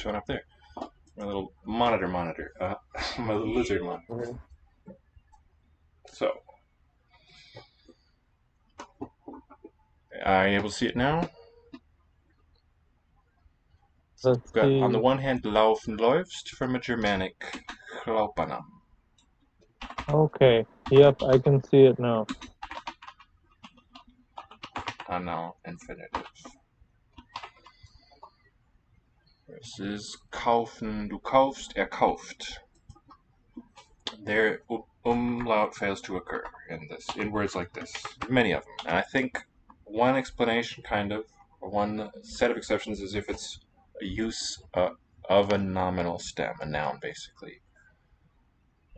this one up there. My little monitor. My little lizard monitor. Okay. So, are you able to see it now? So Let's we've got, on the see. one hand, laufen läufst from a Germanic glaubenam. Okay. Yep, I can see it now. Now infinitive. Versus kaufen, du kaufst, kauft. There, umlaut fails to occur in words like this. Many of them. And I think one explanation, or one set of exceptions, is if it's a use of a nominal stem, a noun, basically.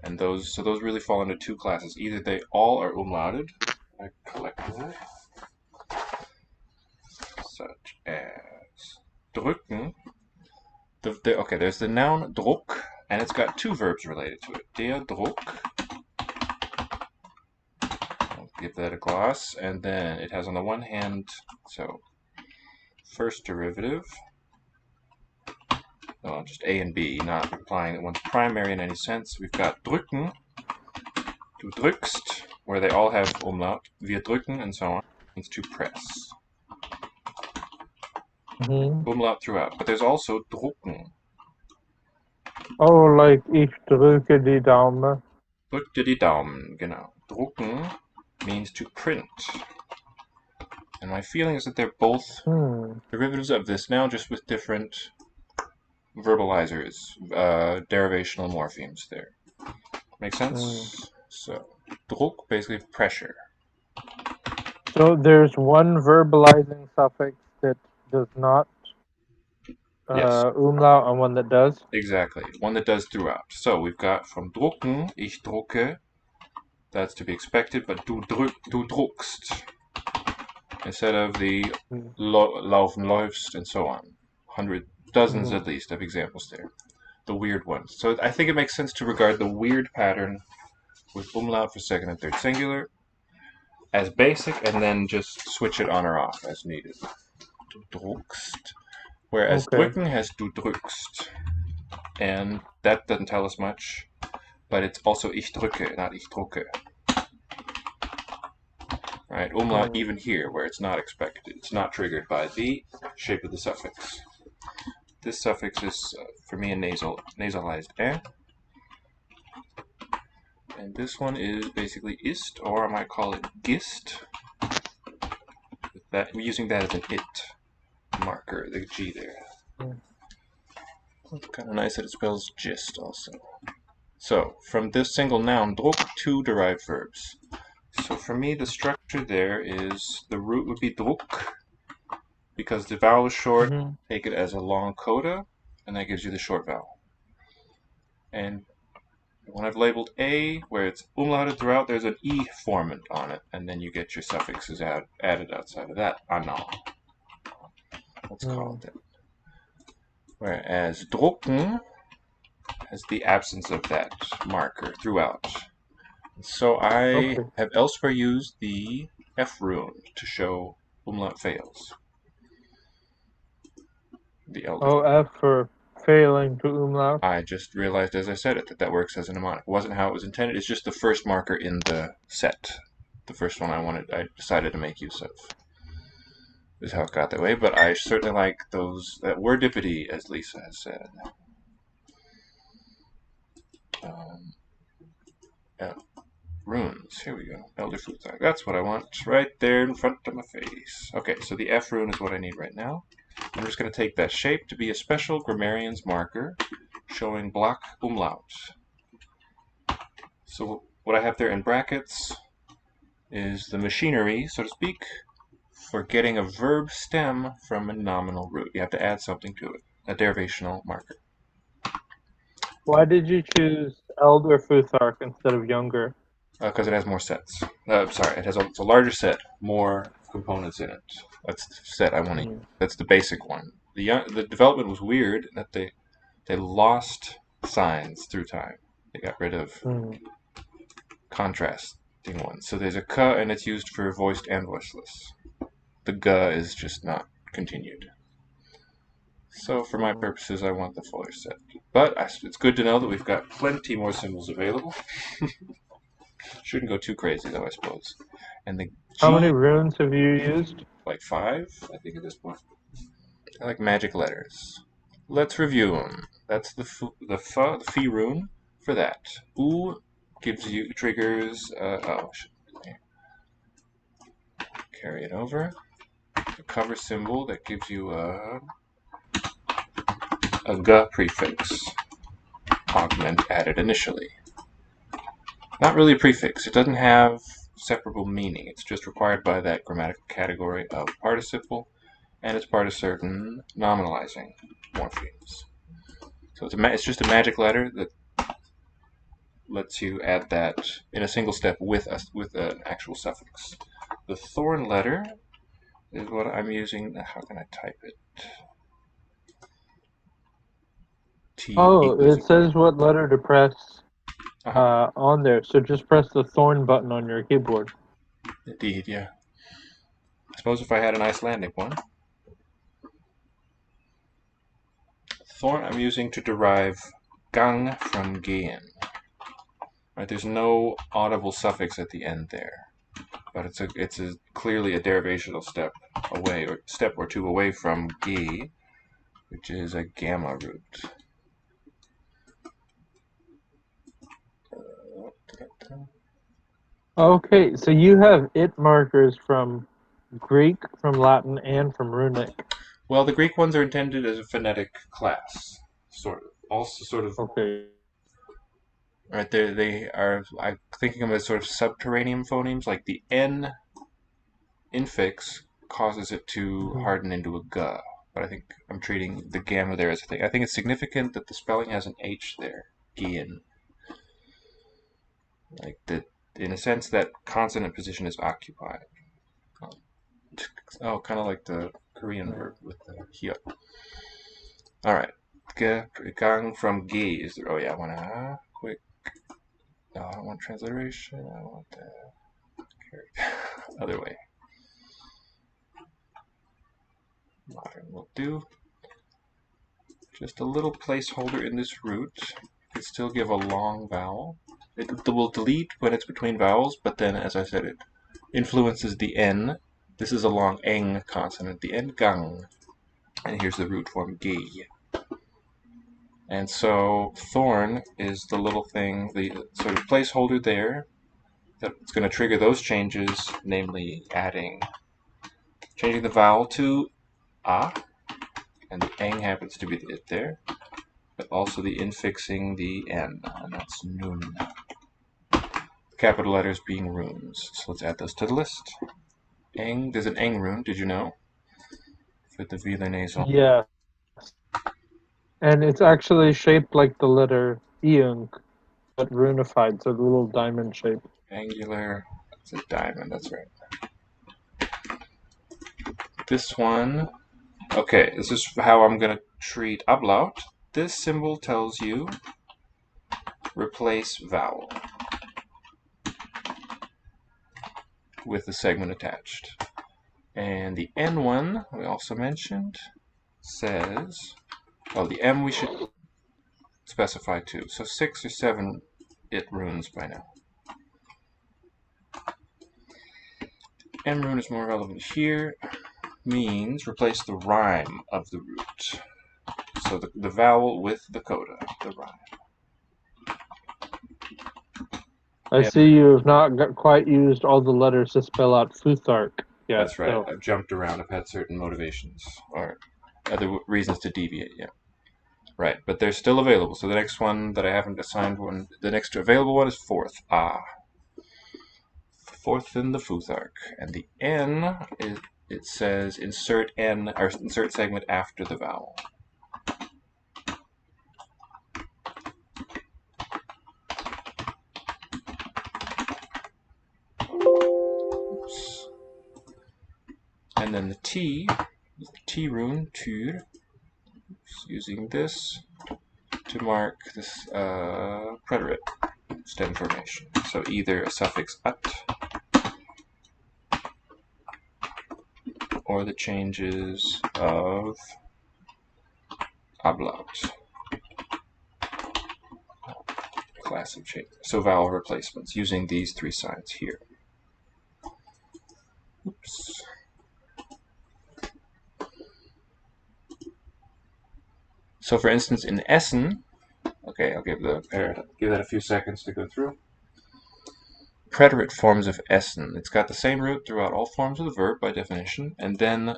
And those really fall into two classes. Either they all are umlauted, like collectively, such as drücken. Okay, there's the noun Druck, and it's got two verbs related to it. Der Druck. I'll give that a gloss, and then it has on the one hand, so first derivative, just A and B, not implying that one's primary in any sense. We've got drücken, du drückst, where they all have umlaut, wir drücken, and so on. Means to press. Umlaut throughout. But there's also drucken. Oh, like ich drücke die Daumen. Drückte die Daumen, genau. Drucken means to print. And my feeling is that they're both derivatives of this now, just with different verbalizers, derivational morphemes there. Make sense? So, Druck, basically pressure. So there's one verbalizing suffix that does not Yes, umlaut and one that does? exactly. One that does throughout. So we've got from drucken, ich drucke, that's to be expected, but du druckst, instead of the laufen, läufst, and so on. Dozens at least of examples there. The weird ones. So I think it makes sense to regard the weird pattern with umlaut for second and third singular as basic, and then just switch it on or off as needed. Du druckst. Whereas drücken has du drückst. And that doesn't tell us much, but it's also ich drücke, not ich drucke. Right, umlaut even here, where it's not expected. It's not triggered by the shape of the suffix. This suffix is, for me, a nasalized eh. And this one is basically ist, or I might call it gist. We're using that as an it marker, the G there. It's kind of nice that it spells gist also. So, from this single noun, druck, two derived verbs. So for me, the structure there is, the root would be druck, because the vowel is short, take it as a long coda, and that gives you the short vowel. And when I've labeled A, where it's umlauted throughout, there's an E formant on it, and then you get your suffixes added outside of that, anal. Let's call it that. Whereas drucken has the absence of that marker throughout. So I have elsewhere used the F rune to show umlaut fails. The elder. F for failing to umlaut. I just realized as I said it that works as a mnemonic. It wasn't how it was intended. It's just the first marker in the set. The first one I decided to make use of. Is how it got that way, but I certainly like that wordipity, as Lisa has said. Runes. Here we go. Elder Futhark. That's what I want. Right there in front of my face. Okay, so the F rune is what I need right now. I'm just going to take that shape to be a special grammarian's marker showing block umlaut. So what I have there in brackets is the machinery, so to speak, for getting a verb stem from a nominal root. You have to add something to it, a derivational marker. Why did you choose Elder Futhark instead of Younger? Because it has more sets. Sorry, it's a larger set, more components in it. That's the set I want to use. That's the basic one. The development was weird in that they lost signs through time. They got rid of contrasting ones. So there's a k, and it's used for voiced and voiceless. The g is just not continued. So for my purposes, I want the fuller set. But it's good to know that we've got plenty more symbols available. Shouldn't go too crazy though, I suppose. And the How many G, runes have you used? like 5, I think at this point. I like magic letters. Let's review them. That's the Fi rune for that. U gives you triggers. Carry it over. The cover symbol that gives you a G prefix. Augment added initially. Not really a prefix. It doesn't have separable meaning. It's just required by that grammatical category of participle, and it's part of certain nominalizing morphemes. So it's just a magic letter that lets you add that in a single step with an actual suffix. The thorn letter is what I'm using. How can I type it? T Oh, equals it says what letter to press on there. So just press the thorn button on your keyboard. Indeed, yeah. I suppose if I had an Icelandic one. Thorn I'm using to derive gang from gehen. Right, there's no audible suffix at the end there, but it's clearly a derivational step away, or step or two away from ge, which is a gamma root. Okay, so you have it markers from Greek, from Latin, and from Runic. Well, the Greek ones are intended as a phonetic class, sort of. Also, sort of. Okay. Right, they are. I'm thinking of them as sort of subterranean phonemes, like the N infix causes it to harden into a G. But I think I'm treating the gamma there as a thing. I think it's significant that the spelling has an H there, Gian. Like that, in a sense, that consonant position is occupied. Oh, kind of like the Korean verb with the hyuk. All right, gang from ge is there? Oh yeah, I want to quick. No, I don't want transliteration. I want the other way. Modern will do. Just a little placeholder in this root. Could still give a long vowel. It will delete when it's between vowels, but then, as I said, it influences the N. This is a long eng consonant, the N gang. And here's the root form gi. And so thorn is the little thing, the sort of placeholder there that's going to trigger those changes, namely changing the vowel to a, and the eng happens to be the it there, but also the infixing the n, and that's nun. Capital letters being runes. So let's add those to the list. Eng, there's an eng rune, did you know? For the velar nasal. Yeah. And it's actually shaped like the letter Iunk, but runified, so the little diamond shape. Angular, that's a diamond, that's right. This one, okay, this is how I'm going to treat ablaut. This symbol tells you replace vowel with the segment attached. And the N one, we also mentioned, says, oh, the M we should specify too. So 6 or 7 it runes by now. M rune is more relevant here. Means replace the rhyme of the root. So the vowel with the coda, the rhyme. I see you have not quite used all the letters to spell out Futhark yet. That's right. So. I've jumped around. I've had certain motivations or other reasons to deviate. Yeah. Right, but they're still available. So the next one that I haven't assigned one, the next available one is fourth. Fourth in the Futhark. And the N, it says insert N, or insert segment after the vowel. Oops. And then the T rune, Tur, using this to mark this preterite stem formation. So either a suffix at or the changes of Ablaut. Class of change. So vowel replacements using these three signs here. Oops. So for instance, in Essen, okay, I'll give that a few seconds to go through. Preterite forms of Essen. It's got the same root throughout all forms of the verb by definition, and then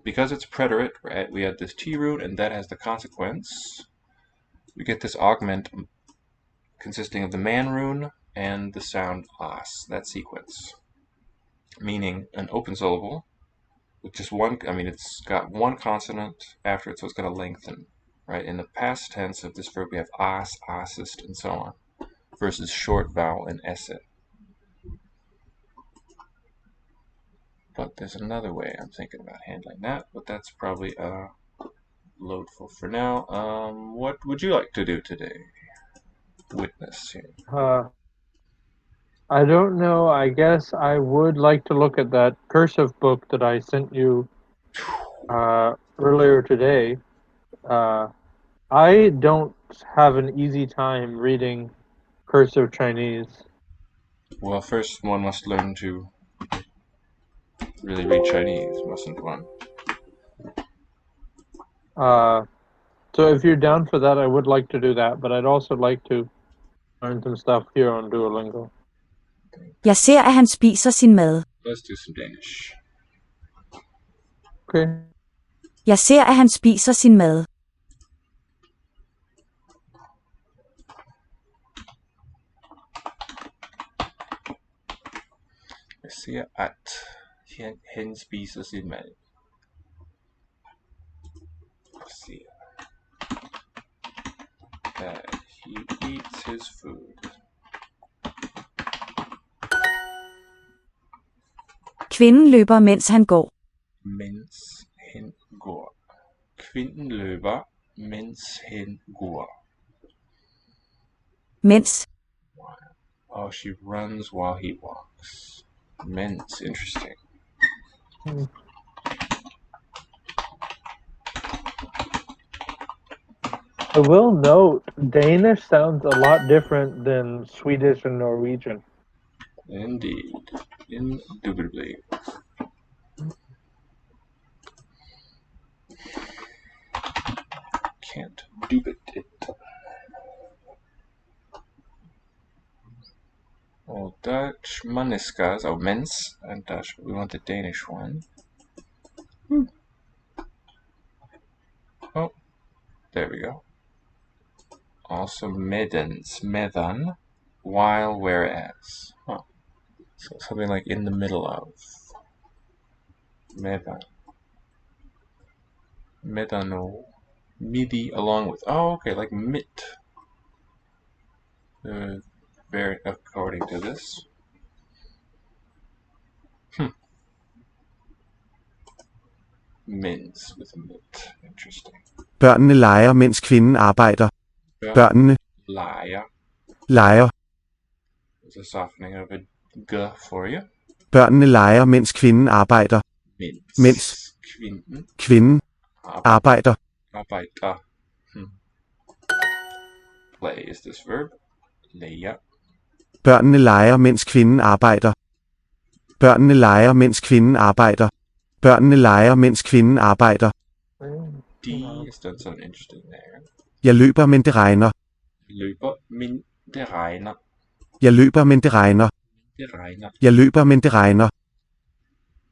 because it's preterite, we add this T root, and that has the consequence. We get this augment consisting of the man rune and the sound as, that sequence. Meaning an open syllable with just one, it's got one consonant after it, so it's going to lengthen. Right? In the past tense of this verb, we have as, assist, and so on, versus short vowel and esse. But there's another way I'm thinking about handling that, but that's probably loadful for now. What would you like to do today? Witness here. I don't know. I guess I would like to look at that cursive book that I sent you earlier today. I don't have an easy time reading cursive Chinese. Well, first one must learn to really read Chinese, mustn't one? So if you're down for that, I would like to do that, but I'd also like to learn some stuff here on Duolingo. Jeg ser, at han spiser sin mad. Let's do some Danish. Okay. Jeg ser, at han spiser sin mad. Jeg ser, at han spiser sin mad. Jeg ser that he eats his food. Kvinden løber, mens han går. Mens hen går. Kvinden løber, mens hen går. Mens. Oh, she runs while he walks. Mens, interesting. I will note, Danish sounds a lot different than Swedish and Norwegian. Indeed. Indubitably. Can't dubit it. Well, Dutch maniskas, mens, and Dutch, we want the Danish one. Oh, there we go. Also medens, medan, while, whereas. Huh. So something like in the middle of. Medan. Medano. Midi along with. Oh, okay, like mit. Very according to this. Mens with mit. Interesting. Børnene leger, mens kvinden arbejder. Børnene leger. There's a softening of a g for you. Børnene leger, mens kvinden arbejder. Mens kvinden arbejder. Play is this verb. Leger. Børnene leger, mens kvinden arbejder. Børnene leger, mens kvinden arbejder. Børnene leger, mens kvinden arbejder. D has done something interesting there. Jeg løber, men det regner. Løber, men det regner. Jeg løber, men det regner. Det regner. Jeg løber, men det regner.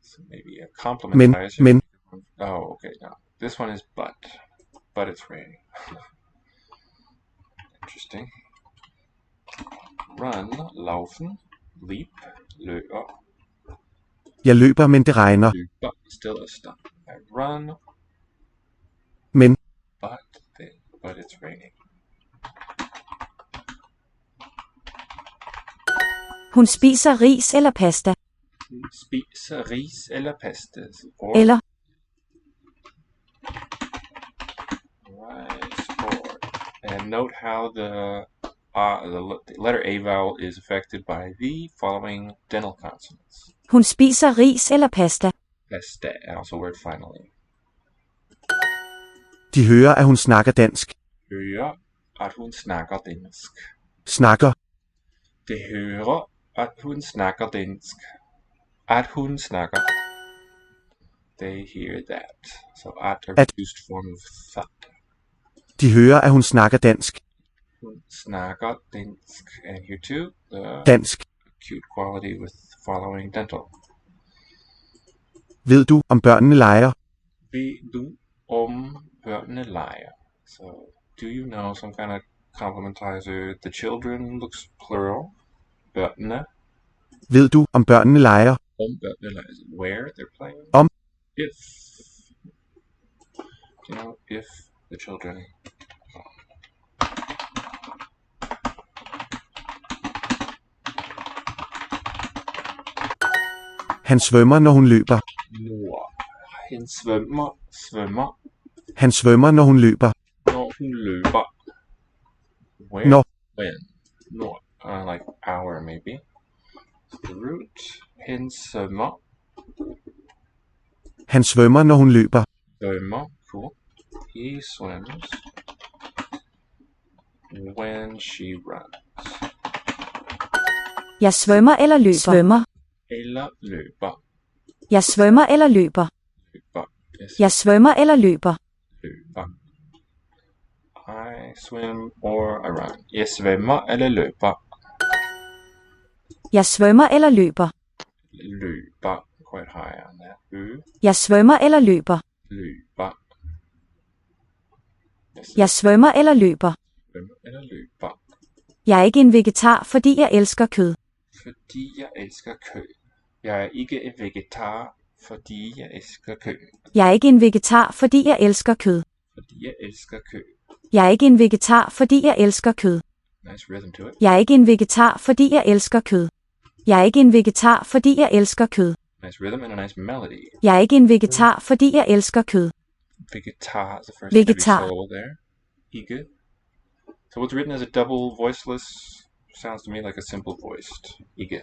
So maybe a complement. Men. Oh, okay. Now this one is but it's raining. Interesting. Run, laufen, leap, løber. Jeg løber, men det regner. Løber, still a stop. I run. Men. But it's raining. Hun spiser ris eller pasta. Hun spiser ris eller pasta. Eller. Rice or. And note how the letter A vowel is affected by the following dental consonants. Hun spiser ris eller pasta. Pasta, and also word finally. De hører, at hun snakker dansk. Hører, at hun snakker dansk. Snakker. De hører, at hun snakker dansk. At hun snakker. They hear that. So at a reduced form of that. De hører, at hun snakker dansk. Hun snakker dansk. And here too, the Dansk. acute quality with following dental. Ved du, om børnene leger? Ved du om børnene leger? So, do you know some kind of complementizer? The children looks plural. Børnene. Ved du, om børnene leger? Om børnene leger. Where they're playing? Om. If. You know, if the children. Han svømmer, når hun løber. Når. Han svømmer. Han svømmer, når hun løber. Når hun løber. Where? Når. When? Når. Like hour maybe. The root. Han svømmer. Han svømmer, når hun løber. Svømmer. Cool. He swims. When she runs. Jeg svømmer eller løber. Svømmer. Eller løber. Jeg svømmer eller løber. Løber. Yes. Jeg svømmer eller løber. Løber. I swim or I run. Jeg svømmer eller løber. Jeg svømmer eller løber. Løber. Quite high on that. Jeg svømmer eller løber. Løber. Yes. Jeg svømmer eller løber. Svømmer eller løber. Jeg er ikke en vegetar, fordi jeg elsker kød. Fordi jeg elsker kød. Jeg er ikke en vegetar, fordi jeg elsker kød. Jeg er ikke en vegetar, fordi jeg elsker kød. Fordi jeg elsker kød. Jeg er ikke en vegetar, fordi jeg elsker kød. Nice rhythm to it. Jeg er ikke en vegetar, fordi jeg elsker kød. Jeg er ikke en vegetar, fordi jeg elsker kød. Nice rhythm and a nice melody. Jeg er ikke en vegetar, fordi jeg elsker kød. Vegetar is the first Vegetar. heavy syllable there. Ikke. So what's written as a double voiceless sounds to me like a simple voiced. Ikke.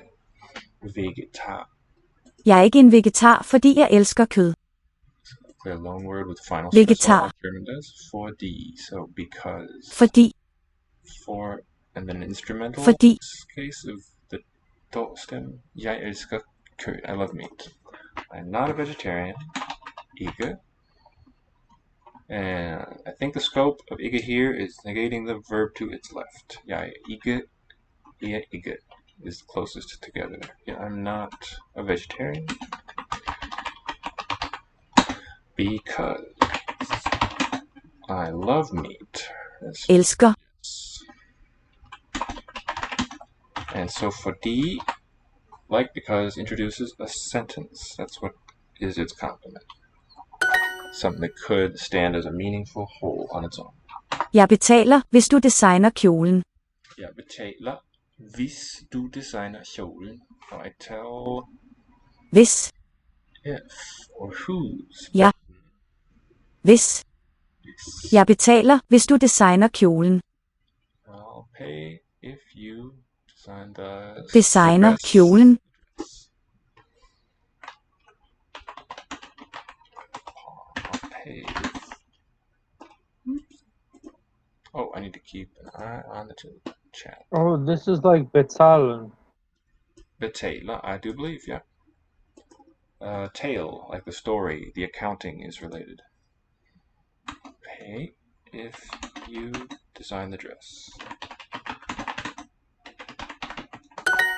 Vegetar. Jeg er ikke en vegetar, fordi jeg elsker kød. Clear long word with final Vegetar. stress, like German does. Fordi. So because. Fordi. For. And then instrumental. Fordi. In this case of the do stem. Jeg elsker kød. I love meat. I'm not a vegetarian. Ikke. And I think the scope of ikke here is negating the verb to its left. Jeg ikke. Jeg ikke is closest together. Yeah, I'm not a vegetarian. Because I love meat. Elsker. And so fordi, like because, introduces a sentence. That's what is its complement. Something that could stand as a meaningful whole on its own. Jeg betaler, hvis du designer kjolen. Jeg betaler, hvis du designer kjolen. Og I tell Hvis. if or whose. Ja. Hvis. Hvis. Jeg betaler, hvis du designer kjolen. I'll pay if you design the Designer dress. kjolen. I'll pay if... Oh, I need to keep an eye on the chat. Oh, this is like Bezahlen. Betaler, I do believe, yeah. Tale, like the story, the accounting is related. Pay if you design the dress.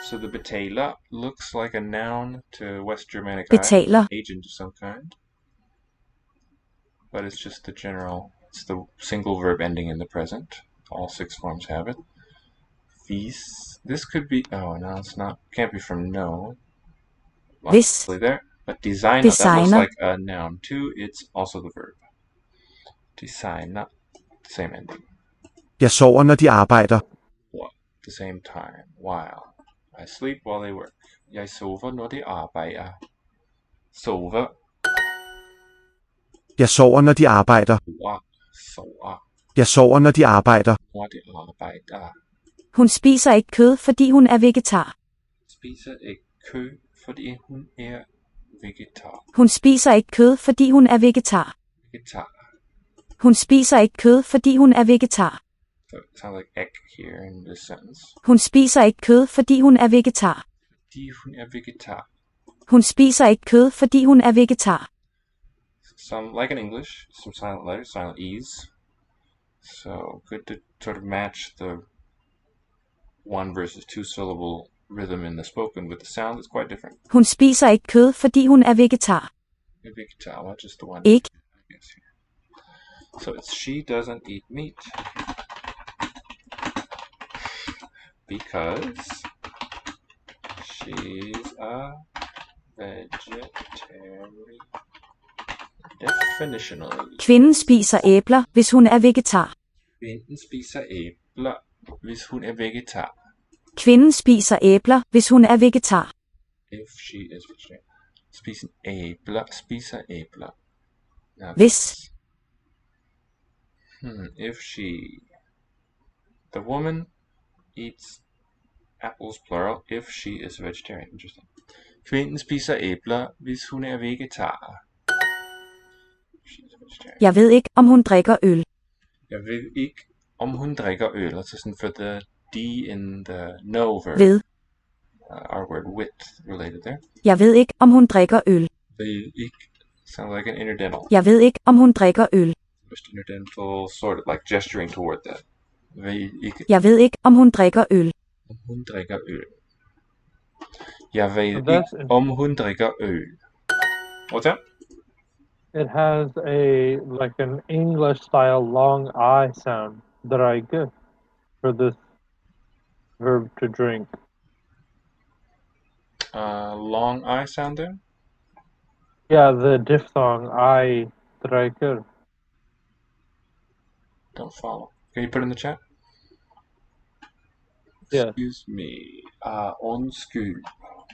So the betaler looks like a noun to West Germanic Betaler. agent of some kind. But it's just the general, it's the single verb ending in the present. All six forms have it. This could be, oh no, it's not, can't be from no. This. There. But designer, that looks Designer. like a noun too. It's also the verb. Designer, same ending. Jeg sover, når de arbejder. What? The same time. While. I sleep while they work. Jeg sover, når de arbejder. Sover. Jeg sover, når de arbejder. Sover. Jeg sover, når de arbejder. Når de arbejder. Hun spiser ikke kød, fordi hun er vegetar. Spiser ikke kød, fordi hun er vegetar. Hun spiser ikke kød, fordi hun er vegetar. Vegetar. Hun spiser ikke kød, fordi hun er vegetar. So it sounds like ek here in this sentence. Hun spiser ikke kød, fordi hun er vegetar. Die hun er vegetar. Hun spiser ikke kød, fordi hun er vegetar. Some, like in English, some silent letters, silent E's. So good to sort of match the one versus two syllable rhythm in the spoken with the sound. It's quite different. Hun spiser ikke kød, fordi hun er vegetar. Vegetar, what is the one? Ikke. Yes. So it's she doesn't eat meat because she's a vegetarian. Definitionally. Kvinden spiser æbler, hvis hun er vegetar. Kvinden spiser æbler, hvis hun er vegetar. Kvinden spiser æbler, hvis hun er vegetar. If she is vegetarian. Spiser æbler. Now, Hvis. If she, the woman eats apples plural if she is vegetarian. Interesting. Kvinden spiser æbler, hvis hun er vegetar. Jeg ved ikke, om hun drikker øl. Jeg ved ikke, om hun drikker øl. Let's listen for the D in the no verb. Ved. Our word with related there. Jeg ved ikke, om hun drikker øl. Ved ikke sounds like an interdental. Jeg ved ikke, om hun drikker øl. Just interdental, sort of like gesturing toward that. Ved ikke, Jeg ved ikke, om hun drikker øl. om hun drikker øl. Jeg ved So ikke, that's om hun drikker øl. What's that? It has like an English style long I sound that I get for this verb to drink. Long I sound there? Yeah, the diphthong I that I get. Don't follow. Can you put it in the chat? Yeah. Excuse me. Undskyld.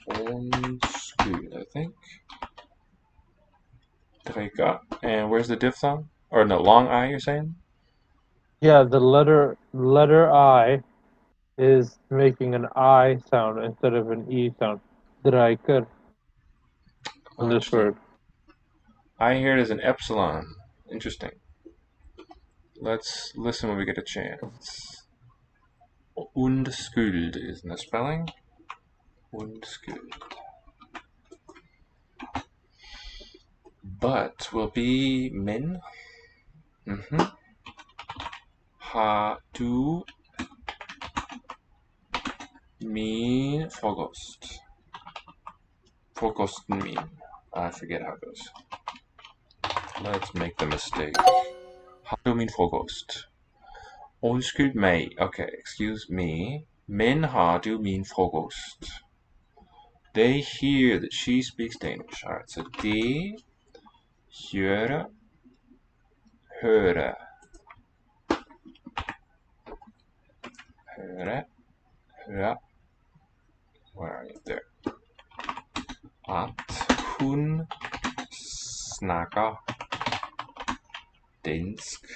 Undskyld, I think. Drikker. And where's the diphthong? Or no, long I, you're saying? Yeah, the letter I is making an I sound instead of an E sound. That I could in this word. I hear it as an epsilon. Interesting. Let's listen when we get a chance. Undskyld is in the spelling. Undskyld. But will be min. Har du min frokost? Frokosten min. I forget how it goes. Let's make the mistake. Har du min frokost? Undskyld mig. Okay, excuse me. Men har du min frokost? They hear that she speaks Danish. Alright, so de høre. Høre. Høre. Høre. Where are you? There. At hun snakker dansk.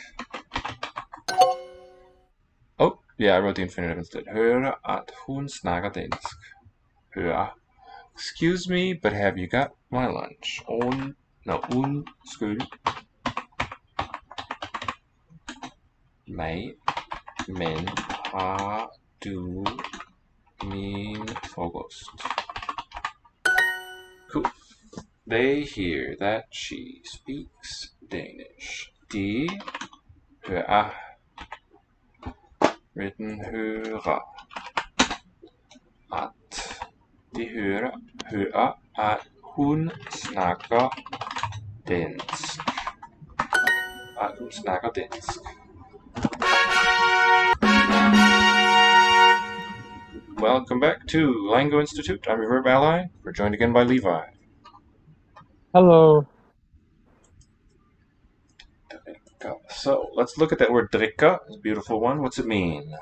Oh, yeah, I wrote the infinitive instead. Høre at hun snakker dansk. Høre. Excuse me, but have you got my lunch? Undskyld mig, men har du min frokost? Cool. They hear that she speaks Danish. De hører. Written hører. At de hører at hun snakker dansk. At hun snakker dansk. Welcome back to Lango Institute. I'm your VerbAlly. We're joined again by Levi. Hello. So let's look at that word drikka. It's a beautiful one. What's it mean?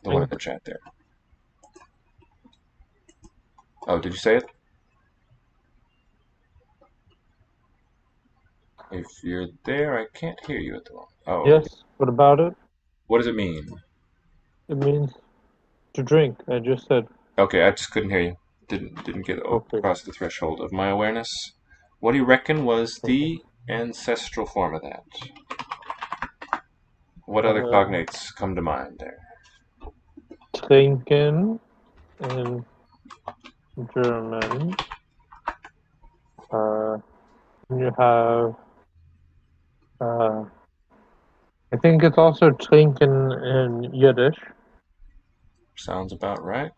The one in the chat there. Oh, did you say it? If you're there, I can't hear you at the moment. Oh. Yes. What about it? What does it mean? It means to drink. I just said. Okay, I just couldn't hear you. Didn't get across the threshold of my awareness. What do you reckon was the ancestral form of that. What other cognates come to mind there? Trinken in German. You have, I think it's also Trinken in Yiddish. Sounds about right.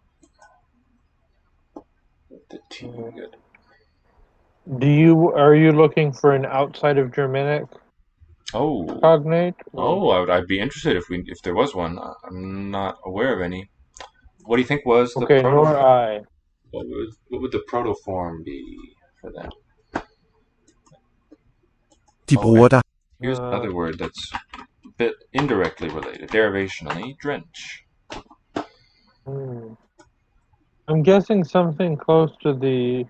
The T, good. Are you looking for an outside of Germanic cognate? I'd be interested if there was one. I'm not aware of any. What do you think was the Okay, nor I. What would the protoform be for that? De bruger dig. Here's another word that's a bit indirectly related. Derivationally, drench. I'm guessing something close to the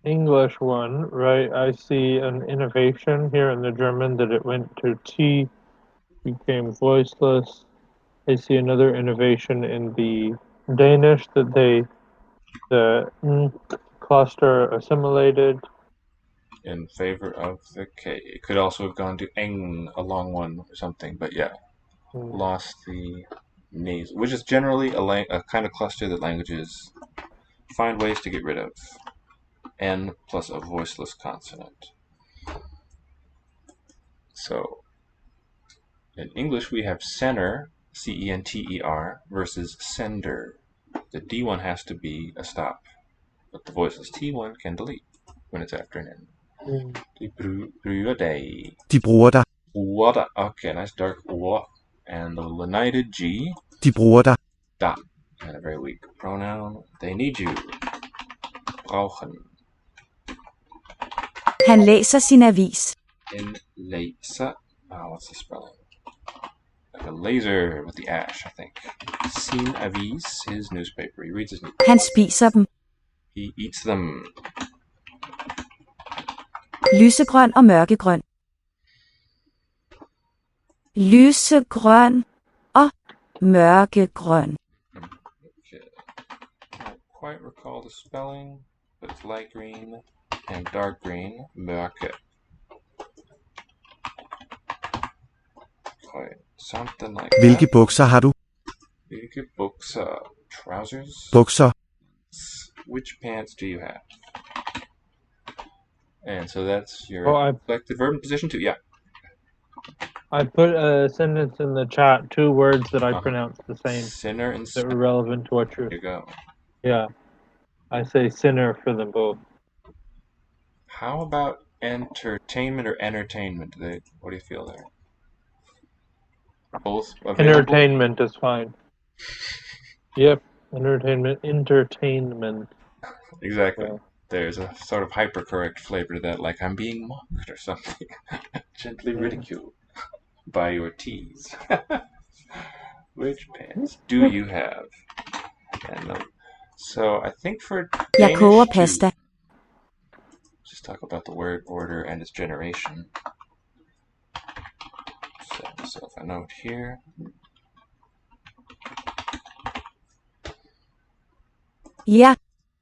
English one, right? I see an innovation here in the German that it went to T, became voiceless. I see another innovation in the Danish that the cluster assimilated. In favor of the K. It could also have gone to eng, a long one or something, but yeah. Lost the nasal, which is generally a kind of cluster that languages find ways to get rid of. N plus a voiceless consonant. So, in English we have center, C-E-N-T-E-R, versus sender. The D one has to be a stop, but the voiceless T one can delete when it's after an N. De bruger dig. De bruger dig. Bruger. Okay, nice dark W. And the lenited G. De bruger dig. Da. And a very weak pronoun. They need you. Brauchen. Han læser sin avis. In laser. What's the spelling? Like a laser with the ash, I think. Sin avis, his newspaper. He reads his newspaper. Han spiser dem. He eats them. Lysegrøn og mørkegrøn. Lysegrøn og mørkegrøn. Okay. I don't quite recall the spelling, but it's light green and dark green. Mørke. Okay. Something like Hvilke that. bukser har du? Hvilke bukser? Trousers? Bukser. Which pants do you have? And so that's your selected verb in position 2. Yeah. I put a sentence in the chat, 2 words that I pronounced the same. Sinner and that were relevant to what you're... There you go. Yeah. I say sinner for them both. How about entertainment or entertainment? What do you feel there? Both available? Entertainment is fine. Yep. Entertainment. Exactly. Yeah. There's a sort of hypercorrect flavor to that, like I'm being mocked or something. Gently ridiculed by your tease. Which pants do you have? And so I think for Jeg koger Danish pasta. just talk about the word order and its generation. Set myself a note here. Jeg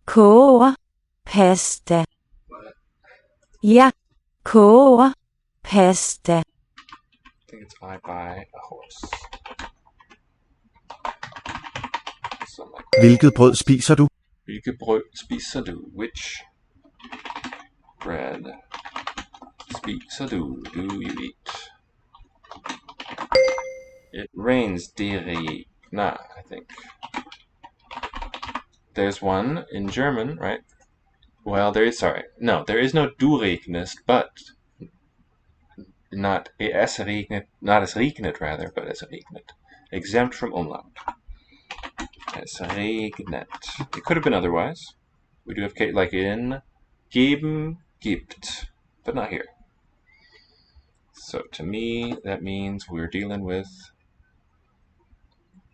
koger pasta. Jeg koger pasta. I think it's I buy a horse. Something like that. Hvilket brød spiser du? Hvilket brød spiser du? Which bread spiser du? Do you eat? It rains regner, I think. There's one in German, right? Well, there is no du regnest, but not es regnet, not as regnet rather, but as regnet. Exempt from umlaut. Es regnet. It could have been otherwise. We do have like in geben, gibt, but not here. So to me, that means we're dealing with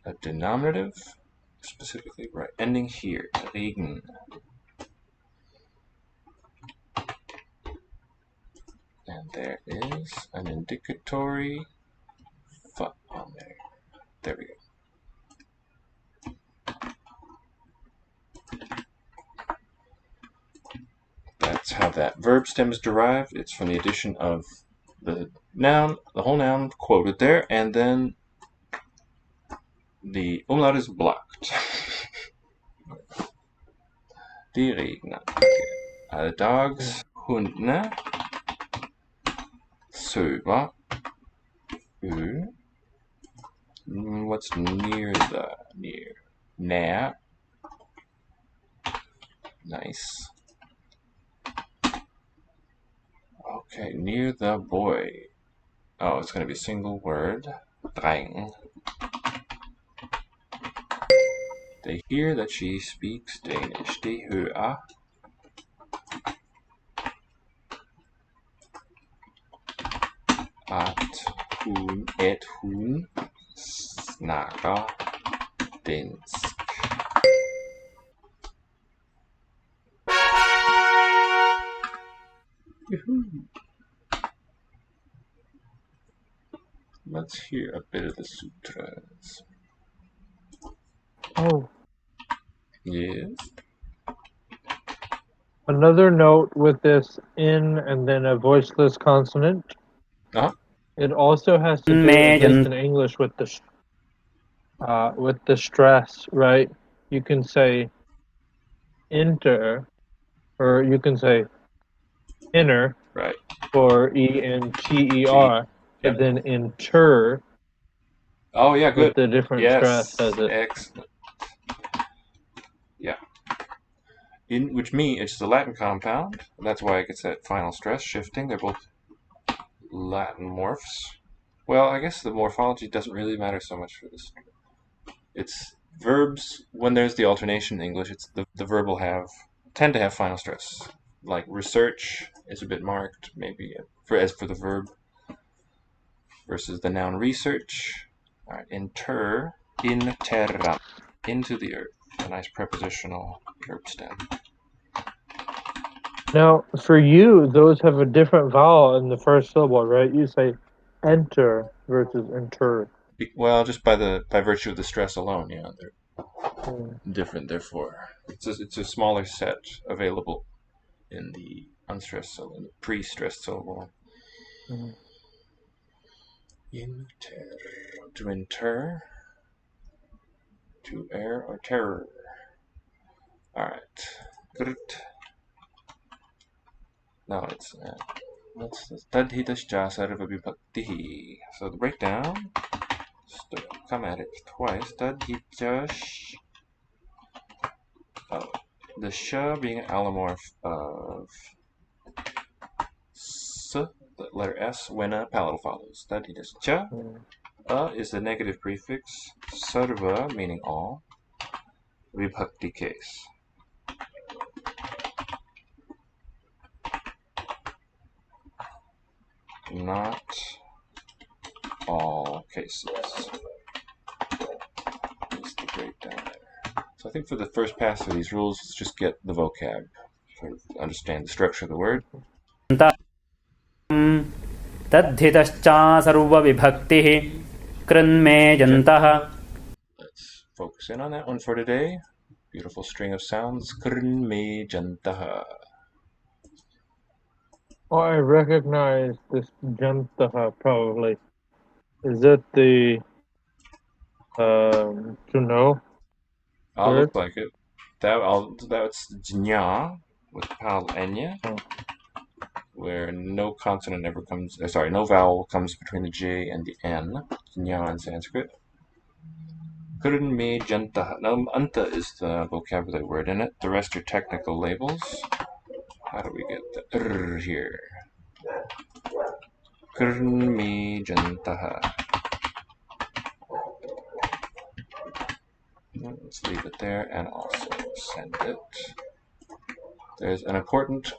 a denominative, specifically right, ending here, regen. And there is an indicatory f on there. There we go. That's how that verb stem is derived. It's from the addition of the noun, the whole noun quoted there, and then the umlaut is blocked. Die Redner. Okay. The dogs, hundene, sover, what's near the, near, nær, nice. Okay, near the boy. Oh, it's going to be a single word. Dreng. They hear that she speaks Danish. De hører at hun snakker dansk. Let's hear a bit of the sutras. Oh. Yes. Another note with this in and then a voiceless consonant. It also has to do, at least in English, with the stress, right? You can say inter, or you can say inner, right? For enter, but then inter. Oh yeah, good. With the different stress as it. Excellent. Yeah. In which means it's the Latin compound. That's why it gets that final stress shifting. They're both Latin morphs. Well, I guess the morphology doesn't really matter so much for this. It's verbs, when there's the alternation in English, it's the verb will tend to have final stress. Like research is a bit marked, maybe as for the verb, versus the noun research. All right, inter, terra, into the earth. A nice prepositional verb stem. Now, for you, those have a different vowel in the first syllable, right? You say enter versus inter. Well, just by virtue of the stress alone, yeah, they're different. Therefore, it's a smaller set available in the unstressed syllable, in the pre-stressed syllable. Inter, to inter, to err or terror. All right. No, it's tadhitascha sarva vibhaktihi. So the breakdown. Come at it twice. Tadhitash. Oh, the sh being an allomorph of s, the letter s, when a palatal follows. Tadhitascha. Is the negative prefix. Sarva meaning all. Vibhakti case. Not all cases. That's the breakdown there. So I think for the first pass of these rules, let's just get the vocab, sort of understand the structure of the word. Tadhitascha sarvavibhaktihi kranmejantah. Let's focus in on that one for today. Beautiful string of sounds. Kranmejantah. Oh, I recognize this jantaha probably. Is it the to know? Looks like it. That's jnya with pal enya, where no consonant ever comes. No vowel comes between the j and the n. Jnya in Sanskrit. Kranmejantah. Now, anta is the vocabulary word in it. The rest are technical labels. How do we get the r here? Kranmejantah. Let's leave it there and also send it. There's an important,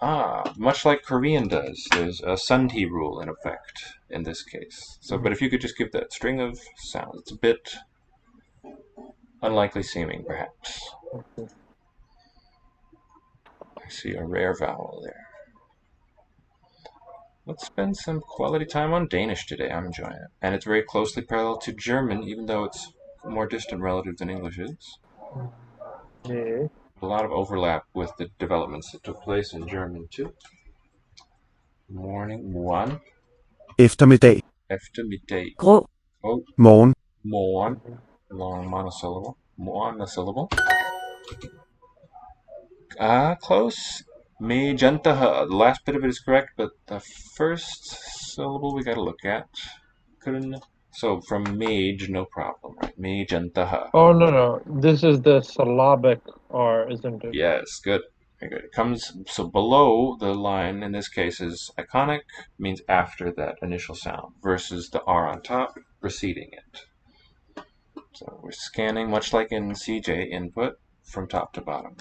much like Korean does, there's a sandhi rule in effect in this case. So, but if you could just give that string of sounds, it's a bit unlikely seeming, perhaps. I see a rare vowel there. Let's spend some quality time on Danish today. I'm enjoying it. And it's very closely parallel to German, even though it's a more distant relative than English is. Yeah. a lot of overlap with the developments that took place in German too. Morning, morgen. Eftermiddag. Eftermiddag. grå, Oh, Morgen. morgen. Long monosyllable. Monosyllable. Close. Magenta. The last bit of it is correct, but the first syllable we gotta look at. So from mage, no problem, right? Magenta. Oh, no. This is the syllabic R, isn't it? Yes, good. Very good. It comes so below the line in this case is iconic, means after that initial sound, versus the R on top preceding it. So we're scanning much like in CJ input from top to bottom.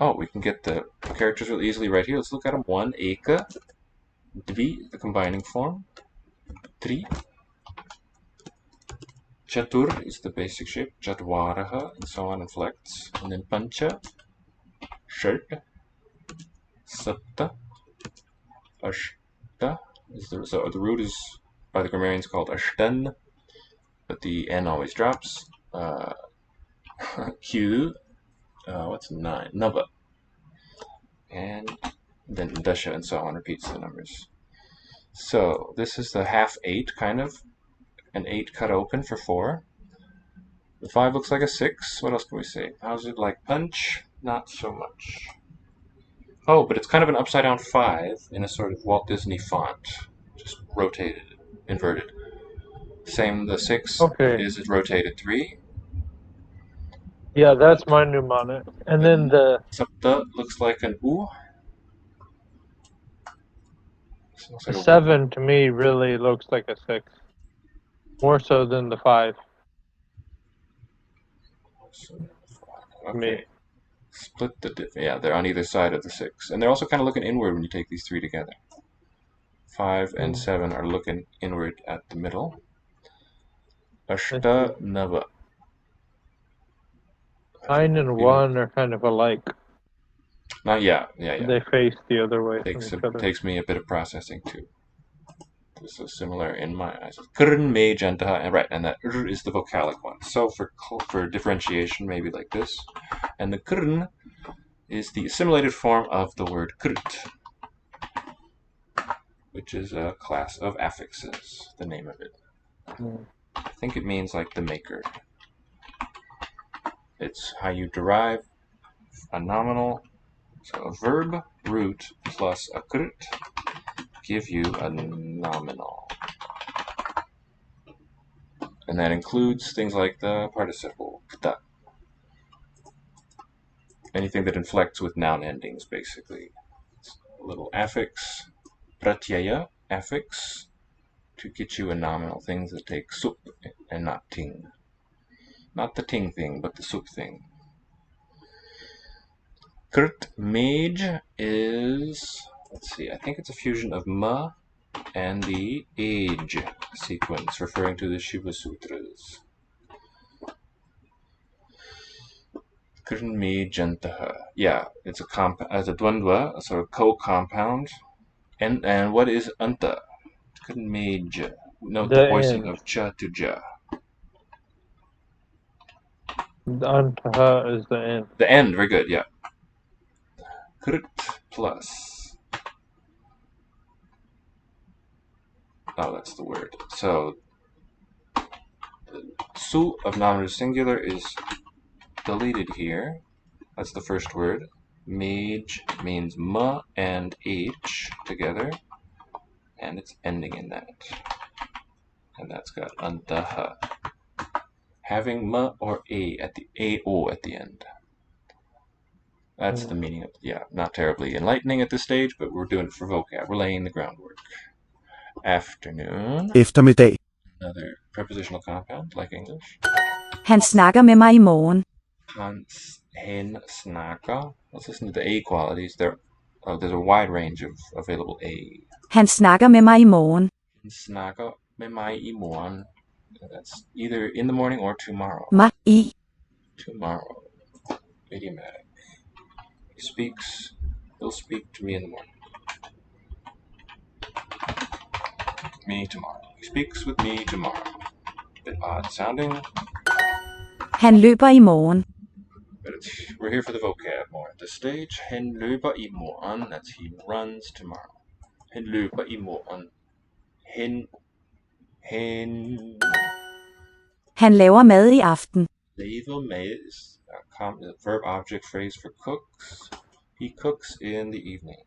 Oh, we can get the characters really easily right here. Let's look at them. 1, eka, dvi, the combining form, 3, chatur is the basic shape, chatwaraha, and so on, inflects, and then pancha, षट्, sapta, ashta. So the root is by the grammarians called ashtan, but the n always drops. Q, what's 9? Nava. And then dasha and so on repeats the numbers. So this is the half 8, kind of. An 8 cut open for 4. The 5 looks like a 6. What else can we say? How's it like punch? Not so much. Oh, but it's kind of an upside down 5 in a sort of Walt Disney font. Just rotated, inverted. Same, the 6 is rotated 3. Yeah, that's my mnemonic. And then the Sapta looks like an U. Looks like 7 to me really looks like a 6. More so than the 5. Okay. Me. Split yeah, they're on either side of the 6. And they're also kind of looking inward when you take these 3 together. 5 and 7 are looking inward at the middle. Ashta Nava. 9 and 1 are kind of alike. Yeah. They face the other way from each other. Takes me a bit of processing too. This is similar in my eyes. Krn magenta, and right, and that is the vocalic one. So for differentiation, maybe like this, and the krn is the assimilated form of the word krt, which is a class of affixes. The name of it. I think it means like the maker. It's how you derive a nominal. So a verb root plus a krt give you a nominal. And that includes things like the participle, kta. Anything that inflects with noun endings, basically. It's a little affix, pratyaya, affix, to get you a nominal. Things that take sup and not ting. Not the ting thing, but the sup thing. Krt mage is, let's see, I think it's a fusion of ma and the age sequence, referring to the Shiva Sutras. Yeah, it's a dvandva, a sort of co-compound. And what is anta? Krnmej. Note the voicing of cha to ja. Antaha is the end. The end, very good, yeah. Krt plus. Oh, that's the word. So, the su of nominative singular is deleted here. That's the first word. Mage means ma and h together, and it's ending in that. And that's got antaha. Having ma or a at the ao at the end. That's the meaning of, yeah, not terribly enlightening at this stage, but we're doing it for vocab. We're laying the groundwork. Afternoon. Eftermiddag. Another prepositional compound, like English. Han snakker med mig i morgen. Hen snakker. Let's listen to the A qualities. There's a wide range of available A. Han snakker med mig i morgen. Snakker med mig i morgen. That's either in the morning or tomorrow. Mig i. Tomorrow. Idiomatic. He'll speak to me in the morning. Me tomorrow. He speaks with me tomorrow. Bit odd sounding. Han løber i morgen. But we're here for the vocab more. The stage. Han løber I morgen. That's he runs tomorrow. Han løber I morgen. Han Han laver mad i aften. laver mad is a verb object phrase for cooks. He cooks in the evening.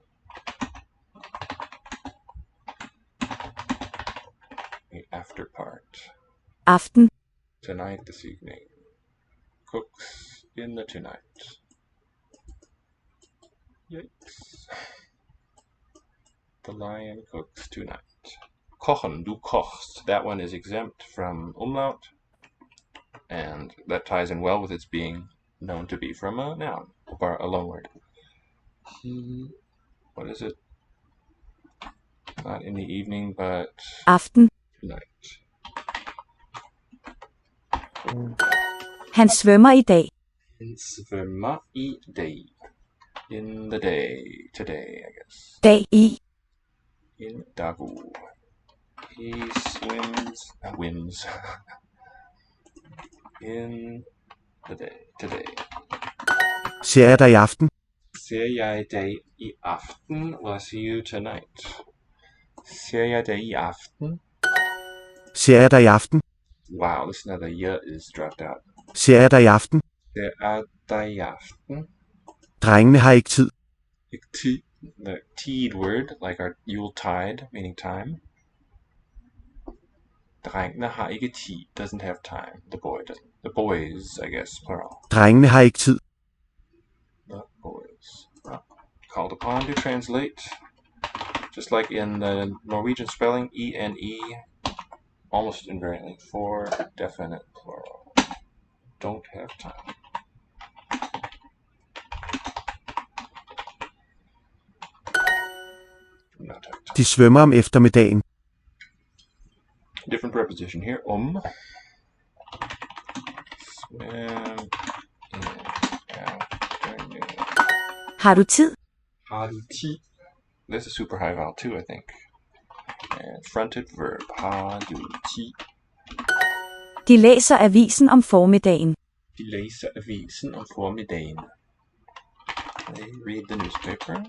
The after part. Aften. Tonight, this evening. Cooks in the tonight. Yikes. The lion cooks tonight. Kochen, du kochst. That one is exempt from umlaut. And that ties in well with its being known to be from a noun, or a loan word. What is it? Not in the evening, but Aften. tonight. Han svømmer i dag. Han svømmer i dag. In the day. Today, I guess. Dag i. In dagu. He swims. In the day. Today. Ser jeg dig i aften? Ser jeg dig i aften? Will I see you tonight? Ser jeg dig i aften? Ser jeg dig i aften? Wow, listen to the y is dropped out. Ser jeg dig i aften? Ser jeg dig i aften? Drengene har ikke tid. The teed word, like our Yuletide, meaning time. Drengene har ikke tid, doesn't have time. The boy doesn't. The boys, I guess, plural. Drengene har ikke tid. The boys. Called upon to translate. Just like in the Norwegian spelling, E-N-E, almost invariantly, for definite plural. Don't have time. Not have time. De svømmer om eftermiddagen. Different preposition here. Swim in afternoon. Har du tid? Har du tid? This is super high vowel too, I think. And fronted verb. Har du tid? De læser avisen om formiddagen. De læser avisen om formiddagen. They read the newspaper.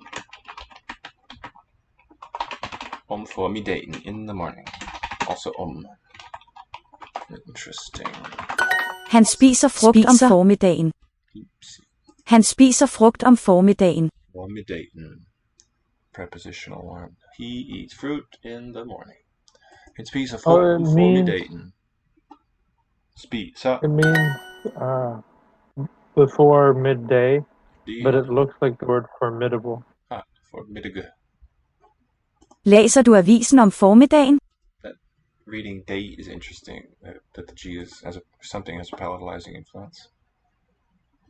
Om formiddagen, in the morning. Also Interesting. Han spiser frugt om formiddagen. Han spiser frugt om formiddagen. Formiddagen. Prepositional one. He eats fruit in the morning. Han spiser frugt om formiddagen. Spiser. It means before midday, but it looks like the word formidable. Formiddag. Læser du avisen om formiddagen? That reading day is interesting. That the G is something has a palatalizing influence.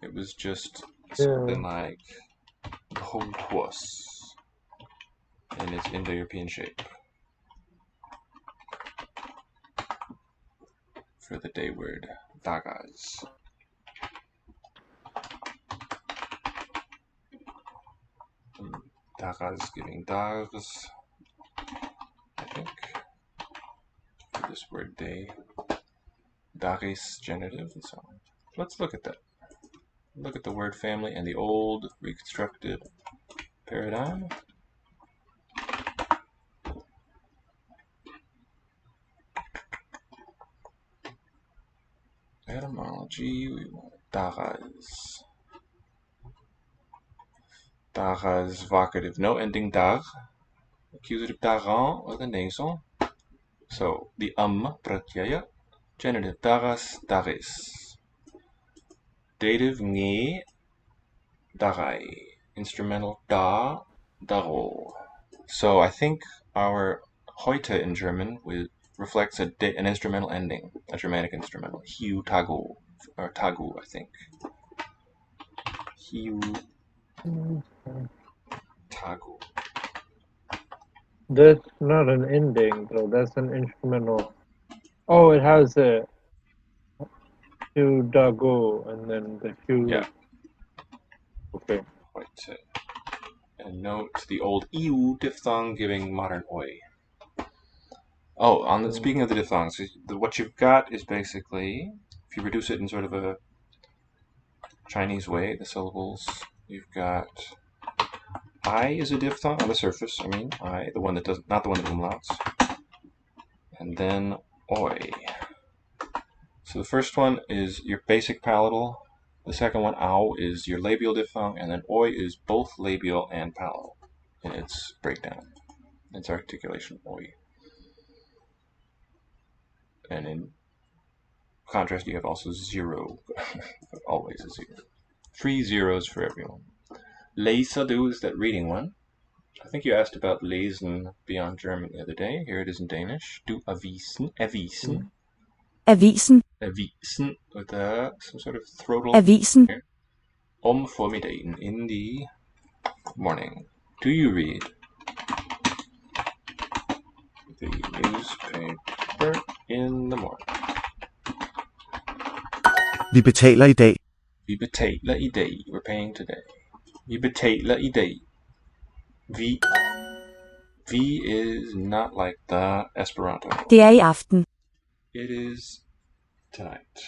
It was just something like the whole horse in its Indo-European shape for the day word dagas. Dagas giving dags, I think, for this word day. Daris genitive and so on. Let's look at that. Look at the word family and the old reconstructed paradigm. Etymology, we want dagas. Dagas vocative, no ending dag. Accusative daran with a nasal. So the pratyaya. Genitive dagas, daris. Dative nge, darai. Instrumental da, daro. So I think our heute in German reflects an instrumental ending, a Germanic instrumental. Hiu tagu, or tagu, I think. Hiu tagu. That's not an ending, though. That's an instrumental. Oh, it has a Hiu dago, and then the Hiu. Yeah. Okay. Heute. And note the old iu diphthong giving modern oi. Oh, speaking of the diphthongs, what you've got is basically, if you reduce it in sort of a Chinese way, the syllables. You've got I is a diphthong on the surface. I mean, I, the one that doesn't, not the one that umlauts. And then oi. So the first one is your basic palatal. The second one, ow, is your labial diphthong, and then oi is both labial and palatal in its breakdown, its articulation, oi. And in contrast, you have also zero, always a zero. 3 zeros for everyone. Leser du is that reading one. I think you asked about lesen beyond German the other day. Here it is in Danish. Du avisen, avisen. Avisen. Avisen with some sort of throatal Avisen. here. Om formiddagen, in the morning. Do you read the newspaper in the morning? Vi betaler i dag. Vi betaler i dag. We're paying today. Vi betaler i dag. Vi is not like the Esperanto. Det er i aften. It is tonight.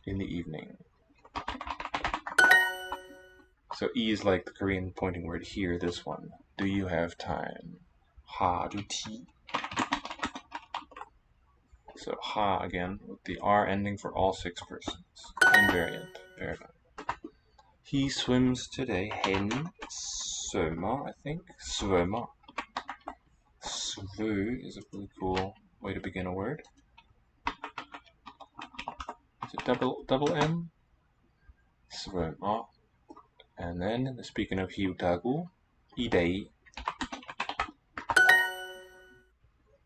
In the evening. So E is like the Korean pointing word here, this one. Do you have time? Ha du ti. So ha again with the R ending for all 6 persons. Invariant. Paradigm. He swims today. Hen svømmer, I think. Svømmer. Svø is a really cool way to begin a word. Is it double M? Svømmer. And then, speaking of hiutagu, i dag.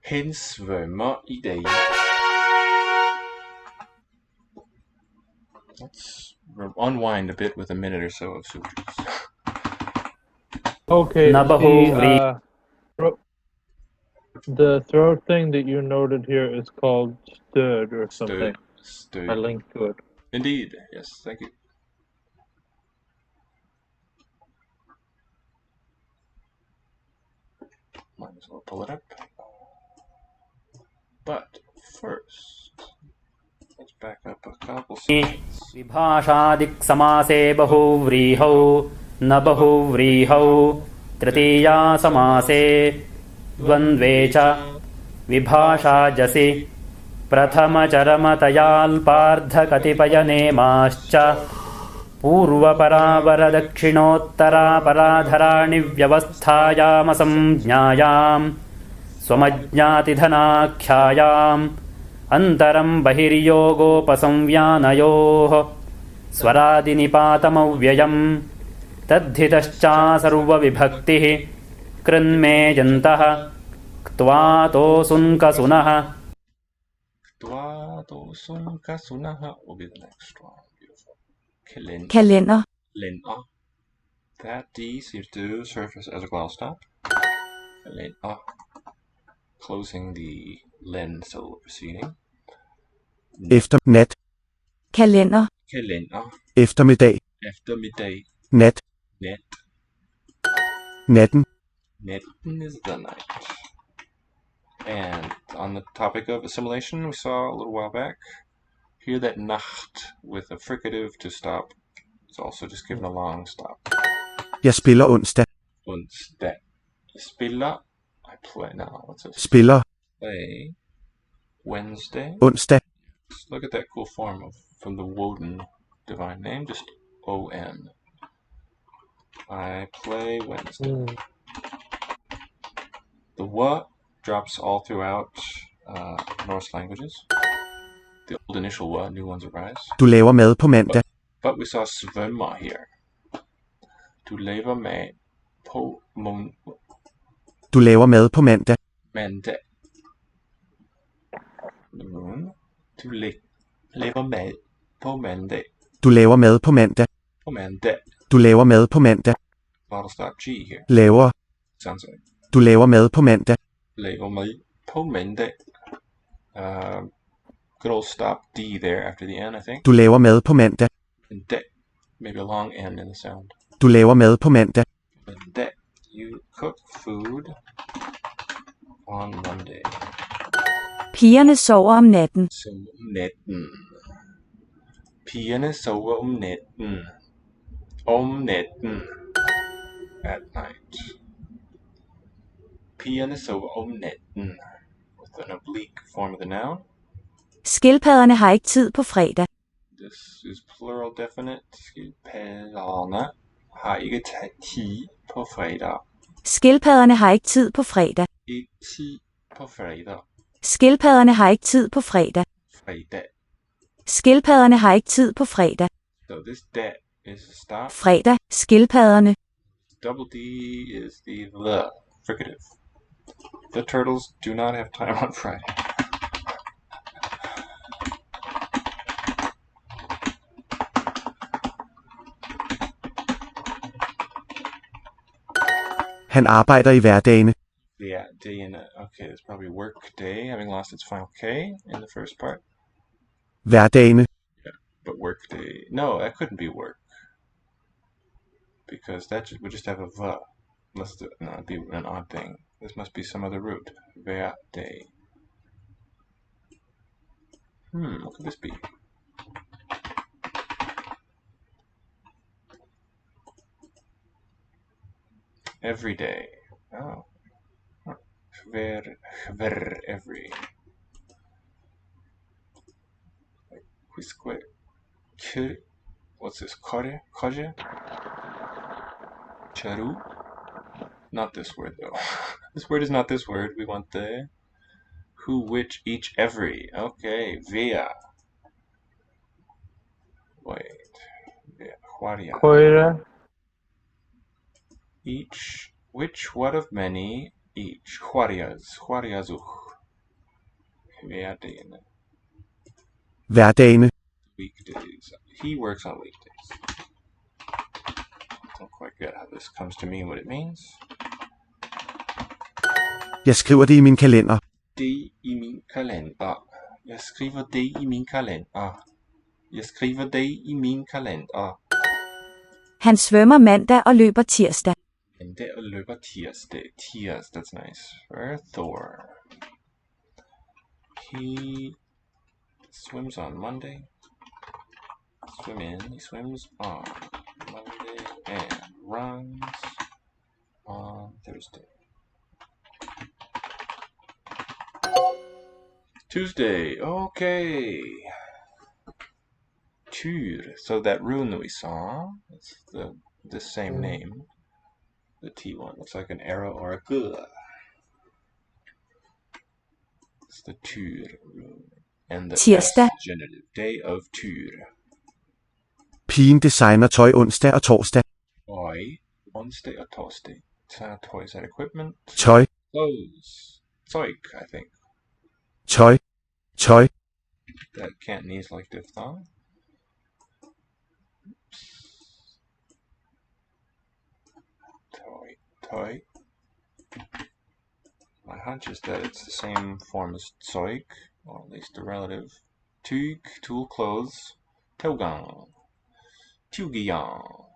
Hen svømmer i dag. Let's unwind a bit with a minute or so of sutras. Okay, Nabahuvri. the throat thing that you noted here is called stud or something. Stud. I linked to it. Indeed, yes, thank you. Might as well pull it up. But first, let's back up a couple seconds. विभाषादिक् समासे बहुव्रीहौ न बहुव्रीहौ तृतीया समासे द्वन्द्वे च विभाषाजसि प्रथमचरमतयाल्पार्धकतिपयनेमाश्च पूर्वपरावरदक्षिणोत्तरापराधराणि व्यवस्थायामसंज्ञायाम् स्वमज्ञातिधनाख्यायाम् अन्तरं बहिर्योगोपसंव्यानयोः स्वरादिनिपातमव्ययम् तद्धितश्चासर्वविभक्तिः कृन्मेजन्तः क्त्वातोऽसुन्कसुनः. Kasunaha will be the next one. Beautiful. Kalender. Kalender. That D seems to surface as a gloss stop. Kalender. Closing the len syllable preceding. Efter nat. Kalender. Kalender. Eftermiddag. Eftermiddag. Nat. Net. Natten. Netten is the night. And on the topic of assimilation, we saw a little while back, here that Nacht with a fricative to stop is also just given a long stop. Jeg spiller onsdag. Onsdag. Spiller. I play now. What's this? Spiller. Play. Wednesday. Onsdag. Just look at that cool form from the Woden divine name, just O-N. I play Wednesday. The wa drops all throughout Norse languages. The old initial wa, new ones arise. Du laver mad på mandag. But we saw svømmer here. Du laver mad på Du laver mad på mandag. mandag. Du laver mad på mandag. Du laver mad på mandag. På mandag. Du laver mad på mandag. Bottle stop G here. Laver. Sounds like. Du laver mad på mandag. Laver mad på mandag. Good old stop D there after the N, I think. Du laver mad på mandag. And day. Maybe a long N in the sound. Du laver mad på mandag. Monday. You cook food on Monday. Pigerne sover om natten. Så natten. Pigerne sover om natten. Om natten. At night. Pigerne sover om natten. With an oblique form of the noun. Skildpadderne har ikke tid på fredag. This is plural definite. Skildpadderne har ikke tid på fredag. Skildpadderne har ikke tid på fredag. Ikke tid på fredag. Skildpadderne har ikke tid på fredag. Fredag. Skildpadderne har ikke tid på fredag. So this da is a stop. Fredag. Skildpadderne. Double D is the fricative. The turtles do not have time on Friday. Han arbejder i hverdagene. Yeah, day in a, okay, it's probably work day, having lost its final K in the first part. Hverdagene. Yeah, but work day. No, that couldn't be work. Because that would just have a V. Unless it'd be an odd thing. This must be some other root. Hver day. What could this be? Every day. Oh. Hver every. What's this? Koje? Charu? Not this word though. This word is not this word. We want the who, which, each, every. Okay, via. Wait. Via. Huaria. Koira. Each. Which, what of many, each. Huarias. Huariazuch. Hverdagene. Weekdays. He works on weekdays. Don't quite get how this comes to mean what it means. Jeg skriver det i min kalender. Det i min kalender. Jeg skriver det i min kalender. Jeg skriver det i min kalender. Han svømmer mandag og løber tirsdag. Mandag og løber tirsdag. That's nice. For Thor. He swims on Monday. He swims on Monday and runs on Thursday. Tuesday, okay. Tur. So that rune that we saw, it's the same name. The T one looks like an arrow or a G. It's the Tur rune. And the Tirsdag. S genitive. Day of Tur. Pigen designer tøj onsdag og torsdag. Tøj. Onsdag og torsdag. Toy is that equipment? Tøj. Clothes. Zeug, I think. Tøj. Tøj. That Cantonese like diphthong. Toy. My hunch is that it's the same form as Zeug, or at least a relative. Tug, tool, clothes. Taugang. Tugiang.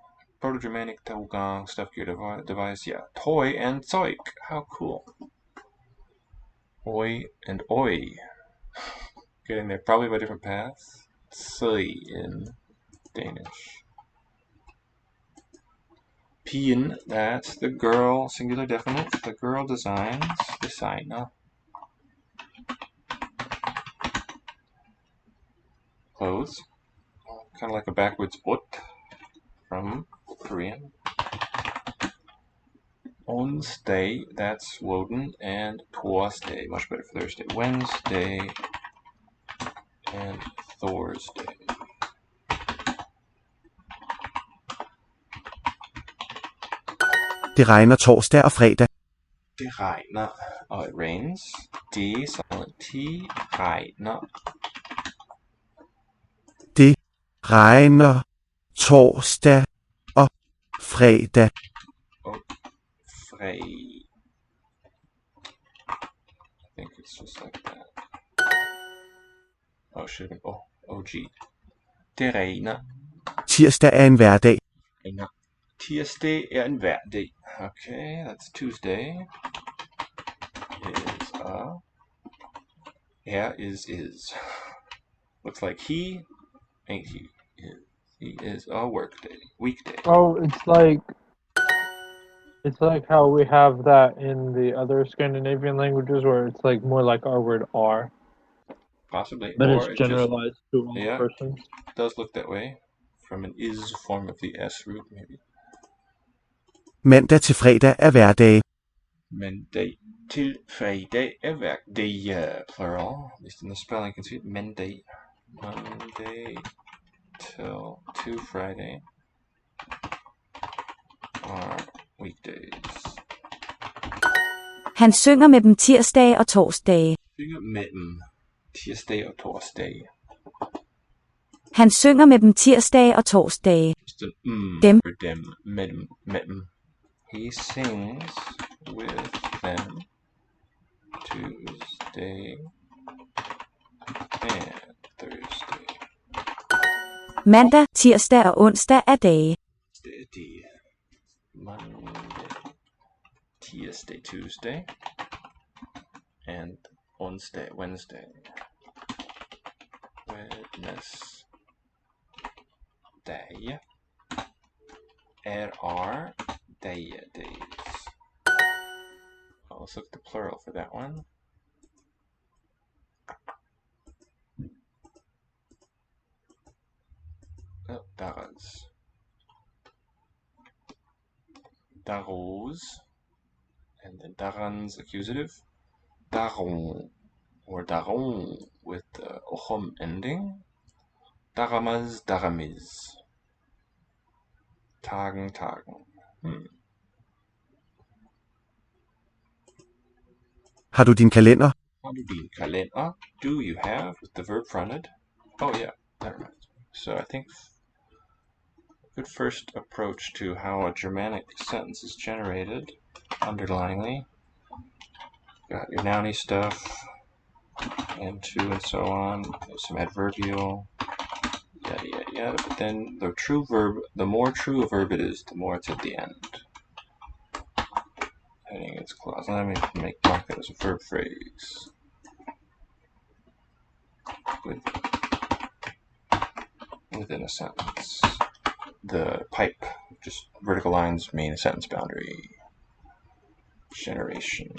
Proto-Germanic Taugang, stuff gear device. Yeah, toy and Zeug. How cool. Oi and oi. Getting there probably by different paths. Søy in Danish. Pigen, that's the girl, singular definite. The girl designer. Clothes. Kind of like a backwards ut from Korean. Onsday, that's Woden, and Torsday, much better for Thursday. Wednesday and Thursday. Det regner torsdag og fredag. Det regner. Oh, it rains. Det, silent T, regner. Det regner torsdag og fredag. Og fre. I think it's just like that. Oh, should have been OG. Det regner. Tirsdag er en hverdag. Regner. Tirsdag er en hverdag. Okay, that's Tuesday. Is here is. Looks like he, ain't he? He is a weekday. Oh, it's like how we have that in the other Scandinavian languages, where it's like more like our word "are," Possibly. but Or it's it just, generalized to all yeah, persons. does look that way. From an is form of the S root, maybe. Mandag til fredag er hverdage. Mandag til fredag er hverdag, plural. At least in the spelling, you can see it. Monday to Friday are weekdays. Han synger med dem tirsdage og torsdage. Synger med dem tirsdag og torsdag. Han synger med dem tirsdage og torsdage. Just an Dem. for them. Med dem. He sings with them Tuesday and Thursday. Mandag, tirsdag og onsdag er dage. Monday, Tuesday, Tuesday, and Wednesday. Wednesday are days. Let's look at the plural for that one. Oh, dags. Daros, and then daran's accusative. Daron, or daron with the ochom ending. Daramaz, daramiz. Tagen. Har du din kalender? Har du din kalender? Do you have with the verb fronted? Oh yeah, that reminds me. So I think a good first approach to how a Germanic sentence is generated, underliningly. Got your nouny stuff, and to, and so on. There's some adverbial, yada. But then the true verb, the more true a verb it is, the more it's at the end. Heading its clause. Let me mark that as a verb phrase. Within a sentence. The pipe, just vertical lines mean a sentence boundary. Generation.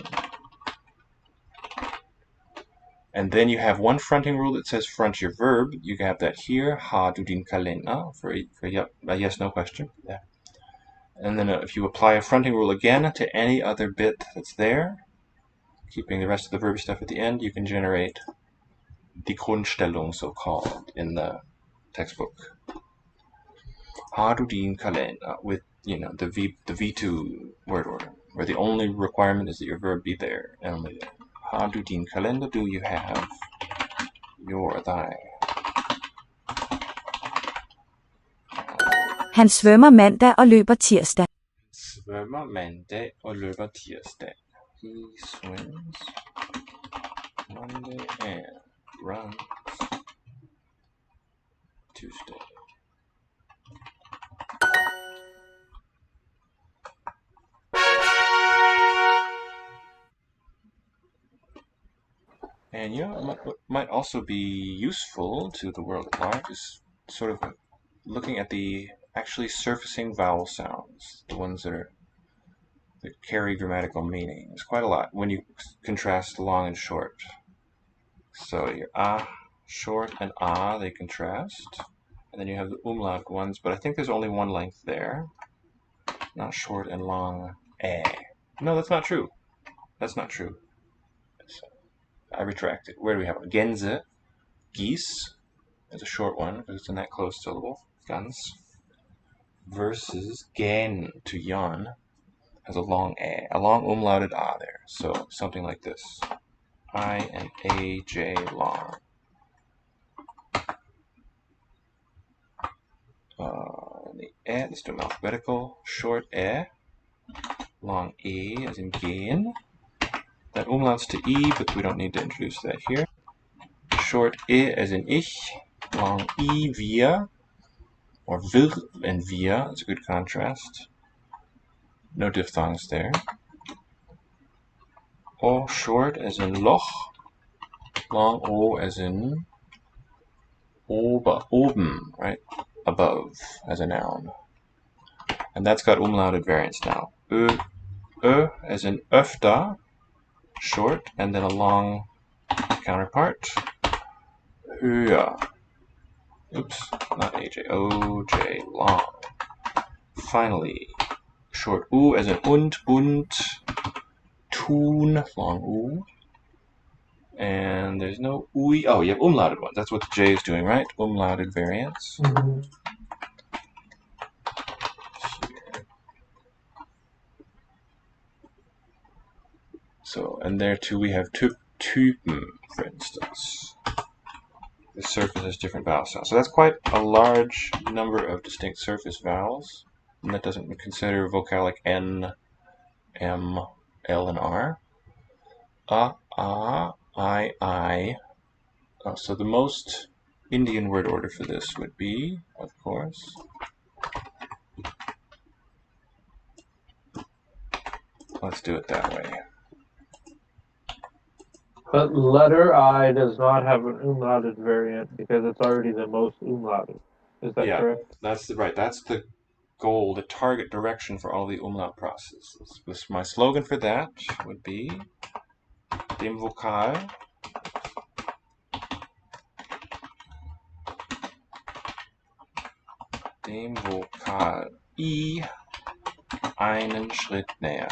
And then you have one fronting rule that says front your verb. You have that here, har du din kalender, for a yes-no question. Yeah. And then if you apply a fronting rule again to any other bit that's there, keeping the rest of the verb stuff at the end, you can generate die Grundstellung, so-called, in the textbook. Har du din kalender, with the V2 word order, where the only requirement is that your verb be there, and only there. Har du din kalender? Do you have thy? Han svømmer mandag og løber tirsdag. Svømmer mandag og løber tirsdag. He swims Monday and runs Tuesday. And what might also be useful to the world at large is sort of looking at the actually surfacing vowel sounds, the ones that carry grammatical meaning. There's quite a lot when you contrast long and short. So your short and they contrast. And then you have the umlaut ones, but I think there's only one length there. Not short and long No, that's not true. That's not true. So, I retract it. Where do we have it? Gänse, geese, is a short one because it's in that closed syllable. Guns. Versus gän, to yawn, has a long umlauted there. So something like this. I and AJ long. The let's do them alphabetical. Short long as in gehen. That umlauts to but we don't need to introduce that here. Short as in ich, long wir, or wir and wir. It's a good contrast. No diphthongs there. O short as in loch, long o as in oben, right? above as a noun. And that's got umlauted variants now. As in öfter, short, and then a long counterpart. Höher. Oops, not AJ. OJ, long. Finally, short U as in und, bunt, tun, long U. And there's no ui. Oh, you have umlauted ones. That's what the J is doing, right? Umlauted variants. Mm-hmm. So, and there too we have Typen, for instance. The surface has different vowel sounds. So that's quite a large number of distinct surface vowels. And that doesn't consider vocalic N, M, L, and R. I. Oh, so the most Indian word order for this would be, of course, let's do it that way. But letter I does not have an umlauted variant because it's already the most umlauted. Is that correct? That's right. That's the goal, the target direction for all the umlaut processes. My slogan for that would be dem Vokal I einen Schritt näher.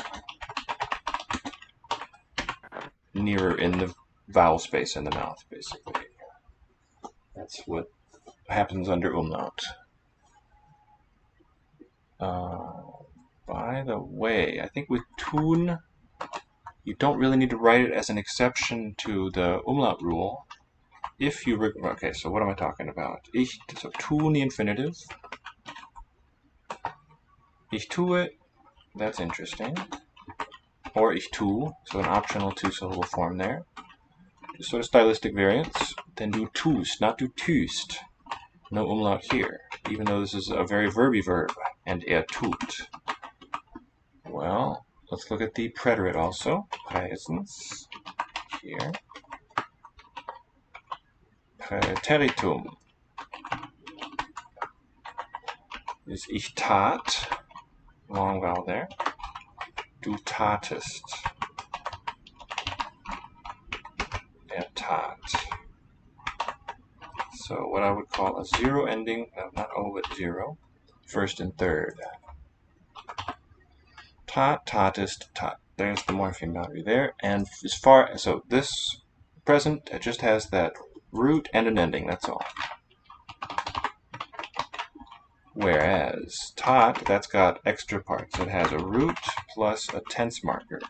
Nearer in the vowel space in the mouth, basically. That's what happens under umlaut. By the way, I think with tun, you don't really need to write it as an exception to the umlaut rule. If you, okay, so what am I talking about? So tun, the infinitive. Ich tue, that's interesting. Or ich tu, so an optional two-syllable form there. Just sort of stylistic variants. Then du tust, not du tust. No umlaut here, even though this is a very verby verb, and tut. Well, let's look at the preterite also. Presens, here. Präteritum is ich tat, long vowel there. Du tatest. Tat. So what I would call a zero ending, not O but zero, first and third. Tat, tatest, tat. There's the morpheme boundary there. And as far, so this present, it just has that root and an ending, that's all. Whereas tat, that's got extra parts. It has a root plus a tense marker,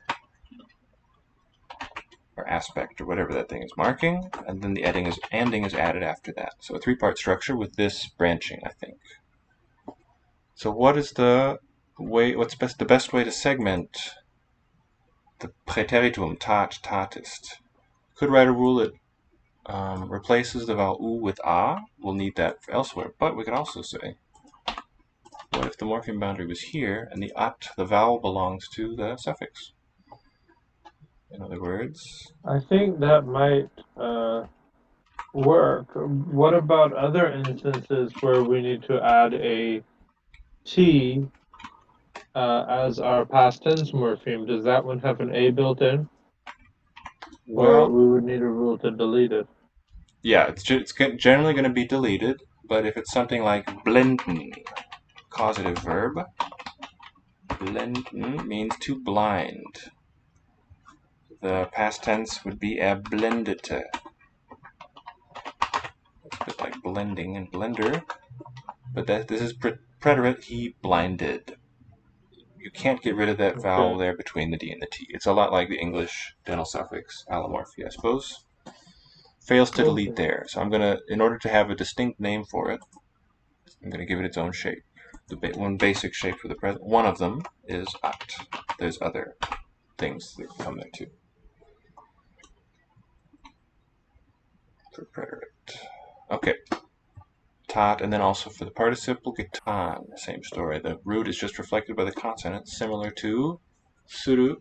or aspect, or whatever that thing is marking, and then the ending is added after that. So a three-part structure with this branching, I think. So what is the way? What's the best way to segment the preteritum tat, tatist? Could write a rule that replaces the vowel u with a. We'll need that for elsewhere, but we could also say, what if the morpheme boundary was here and the at, the vowel, belongs to the suffix? In other words, I think that might work. What about other instances where we need to add a T as our past tense morpheme? Does that one have an A built in? Or we would need a rule to delete it? Yeah, it's generally going to be deleted, but if it's something like blenden, causative verb, blenden means to blind. The past tense would be blendete. It's a bit like blending and blender, but this is preterite, he blinded. You can't get rid of that vowel there between the D and the T. It's a lot like the English dental suffix allomorphy, I suppose. Fails to delete there. So I'm going to, in order to have a distinct name for it, I'm going to give it its own shape. The one basic shape for the present. One of them is at. There's other things that come there too. For preterite. Okay. Tat, and then also for the participle, getan. Same story. The root is just reflected by the consonant, similar to suru.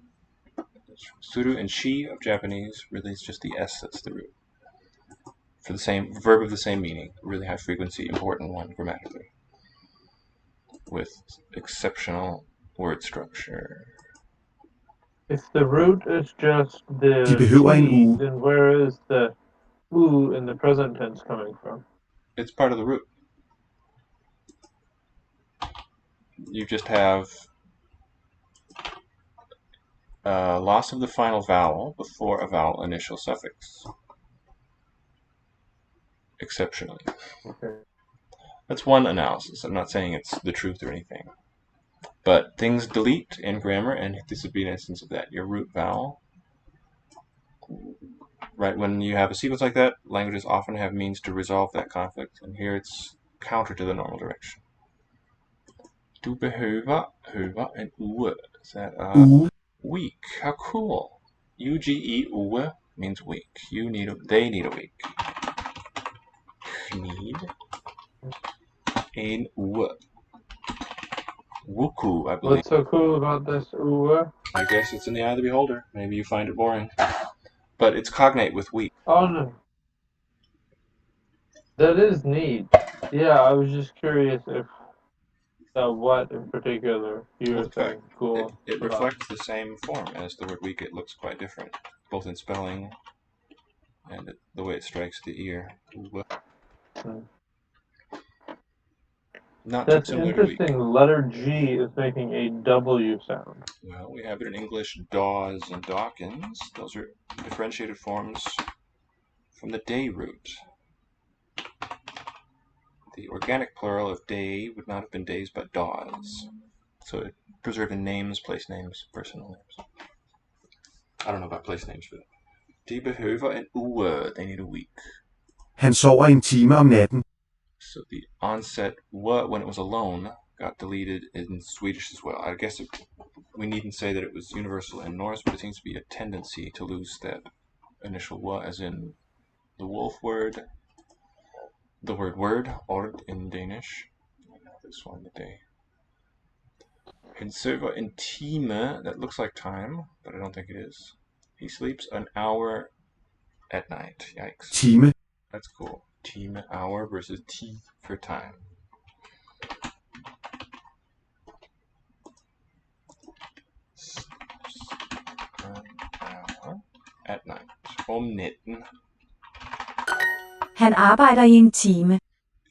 Suru and shi of Japanese, really it's just the S that's the root. For the same verb of the same meaning, really high frequency, important one grammatically. with exceptional word structure. If the root is just De the behøver en T, uge. then where is the U in the present tense coming from? It's part of the root. You just have loss of the final vowel before a vowel initial suffix. Exceptionally. Okay. That's one analysis. I'm not saying it's the truth or anything. But things delete in grammar, and this would be an instance of that. Your root vowel, right, when you have a sequence like that, languages often have means to resolve that conflict, and here it's counter to the normal direction. Du behøver, høver, and uge. Is that Uge. week? How cool. UGE, uge, means week. They need a week. Need en uge. Wuku, I believe. What's so cool about this U? I guess it's in the eye of the beholder. Maybe you find it boring. But it's cognate with week. Oh no. That is neat. Yeah, I was just curious if what in particular you were saying cool. It about. reflects the same form as the word week. It looks quite different, both in spelling and the way it strikes the ear. Not That's too similar to week. interesting. Letter G is making a W sound. Well, we have it in English, Daws and Dawkins. Those are differentiated forms from the day root. The organic plural of day would not have been days, but daws. So it preserved in names, place names, personal names. I don't know about place names for that. De behøver en uge. They need a week. Han sover en time om natten. So the onset when it was alone got deleted in Swedish as well. I guess we needn't say that it was universal in Norse, but it seems to be a tendency to lose that initial wa, as in the wolf word, the word, ord in Danish. This one today. Han sover en time, that looks like time, but I don't think it is. He sleeps an hour at night. Yikes. Time. That's cool. Time, hour versus T for time. An hour at night. Om natten. Han arbejder i en time.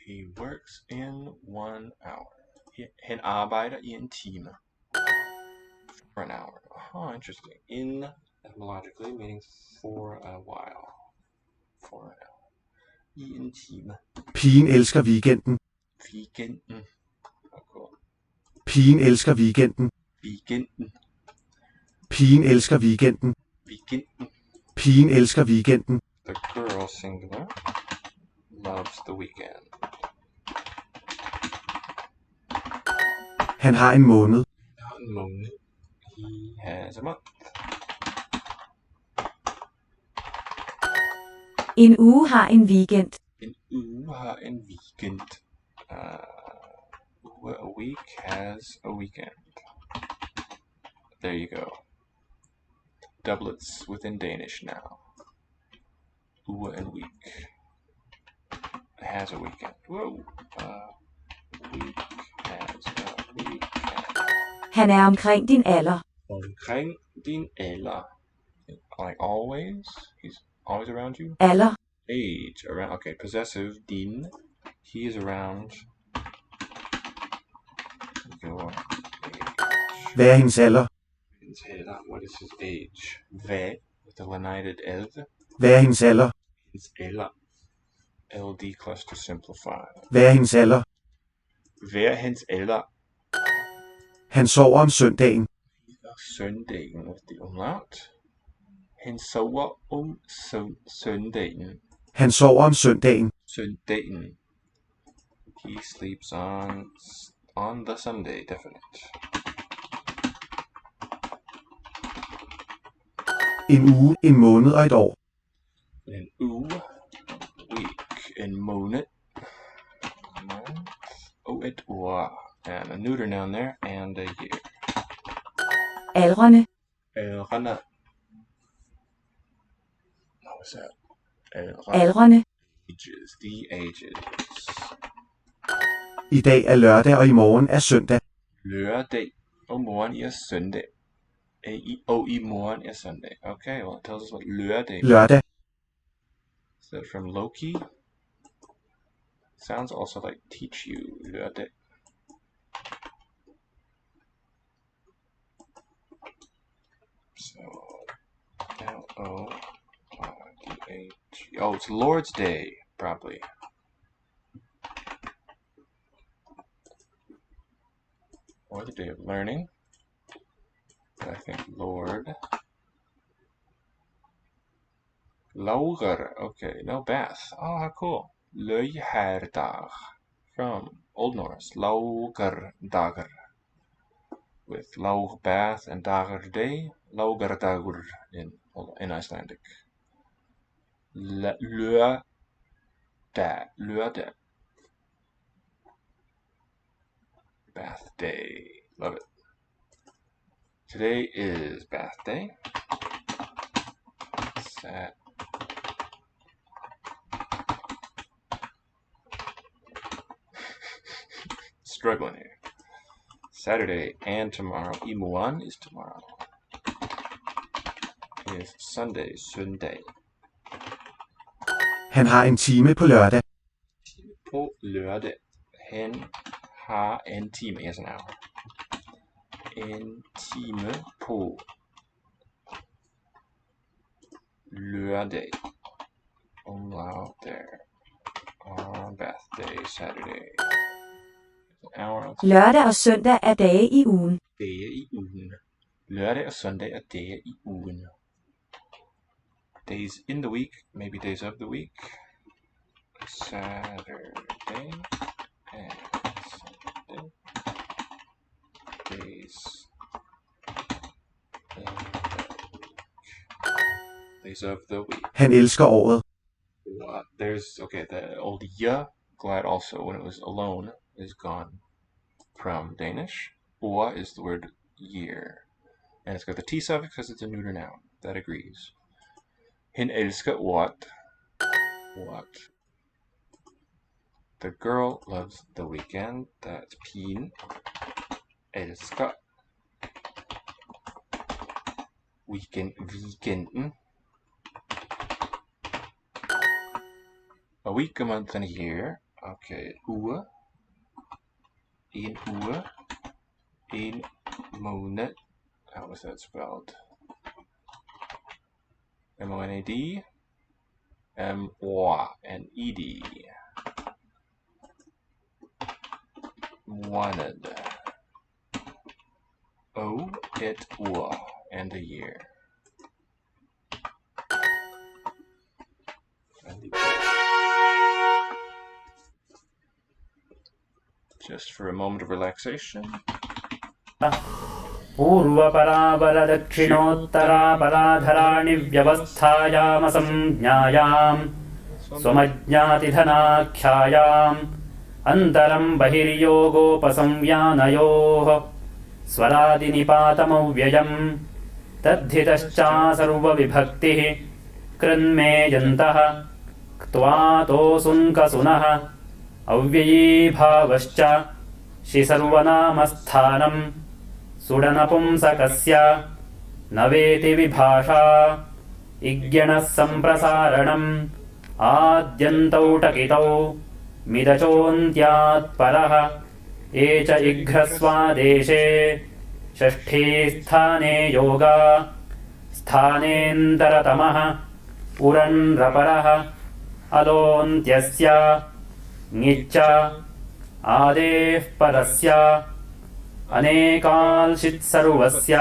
He works in 1 hour. Han arbejder i en time. For an hour. Oh, interesting. In, etymologically, meaning for a while. For an hour. I en time. Pigen elsker weekenden. Weekenden. Oh, cool. Pigen elsker weekenden. Weekenden. Pigen elsker weekenden. Weekenden. Pigen elsker weekenden. The girl, singular, loves the weekend. Han har en måned. A month. He has a month. En uge har en weekend. En uge har en weekend. A week has a weekend. There you go. Doublets within Danish now. Uge and week. Has a weekend. Whoa. Week has a weekend. Han er omkring din alder. Omkring din alder. Like always? He's always around you? Alder. Age. Around. Okay, possessive. Din. He is around your age. Hvad er hendes alder? What is his age? Hvad, with the lenited ed. Hvad er hendes alder? His alder. LD cluster simplify. Hvad er hendes alder? Hvad er hans alder? Han sover om søndagen. Søndagen with the umlaut. Han sover om søndagen. Han sover om søndagen. Søndagen. He sleeps on the Sunday, definite. En uge, en måned og et år. En uge, week, en måned, og et år. And a neuter noun there, and a year. Aldrende. Aldrende. What was that? Aldrende. Ages, the ages. I dag er lørdag, og i morgen er søndag. Lørdag, og morgen er søndag. Og i morgen er søndag. Okay, well, it tells us what lørdag. Lørdag. Is that from Loki? Sounds also like teach you. Lørdag. So, L-O-R-D-H. Oh, it's Lord's Day, probably. Or the day of learning. But I think Lord. Lauger. Okay, no bath. Oh, how cool. Løyherdag. From Old Norse. Laugerdager. With laug bath and dager day. Laugerdagur in Icelandic. Lørdag. Lørdag. Bath day. Love it. Today is bath day. Struggling here. Saturday and tomorrow. I morgen is tomorrow. Is Sunday. Sunday. Han har en time på lørdag. På lørdag. Han har en time. Yes, an hour. En time på lørdag. Out there. On bath day, Saturday. Lørdag og søndag er dage i ugen. Dage i ugen. Lørdag og søndag er dage i ugen. Days in the week, maybe days of the week. Saturday and Sunday. Days in the week. Days of the week. Han elsker året. There's, okay, the old ja, glad also, when it was alone, is gone from Danish. Or is the word year. And it's got the T suffix because it's a neuter noun. That agrees. Hin elsker what? What? The girl loves the weekend. That's pigen elsker weekenden. A week, a month, and a year. Okay, uge. En uge. En måned. How was that spelled? M-O-N-A-D. M-O-N-E-D. Måned. O, et år, and a year. Just for a moment of relaxation. पूर्वपराबलदक्षिणोत्तराबलाधराणि व्यवस्थायामसंज्ञायाम् स्वमज्ञातिधनाख्यायाम् अन्तरम् बहिर्योगोपसंज्ञानयोः स्वरादिनिपातमव्ययम् तद्धितश्चासर्वविभक्तिः कृन्मेयन्तः क्त्वातोऽसुङ्कसुनः अव्ययीभावश्च शिसर्वनामस्थानम् सुडनपुंसकस्य न वेति विभाषा इज्ञणः सम्प्रसारणम् आद्यन्तौ टकितौ मिदचोऽन्त्यात्परः ये च इघ्रस्वादेशे षष्ठी स्थाने योगा स्थानेऽन्तरतमः उरन्रपरः अलोऽन्त्यस्य ङिच्च आदेः परस्य अनेकाल्शित्सर्वस्य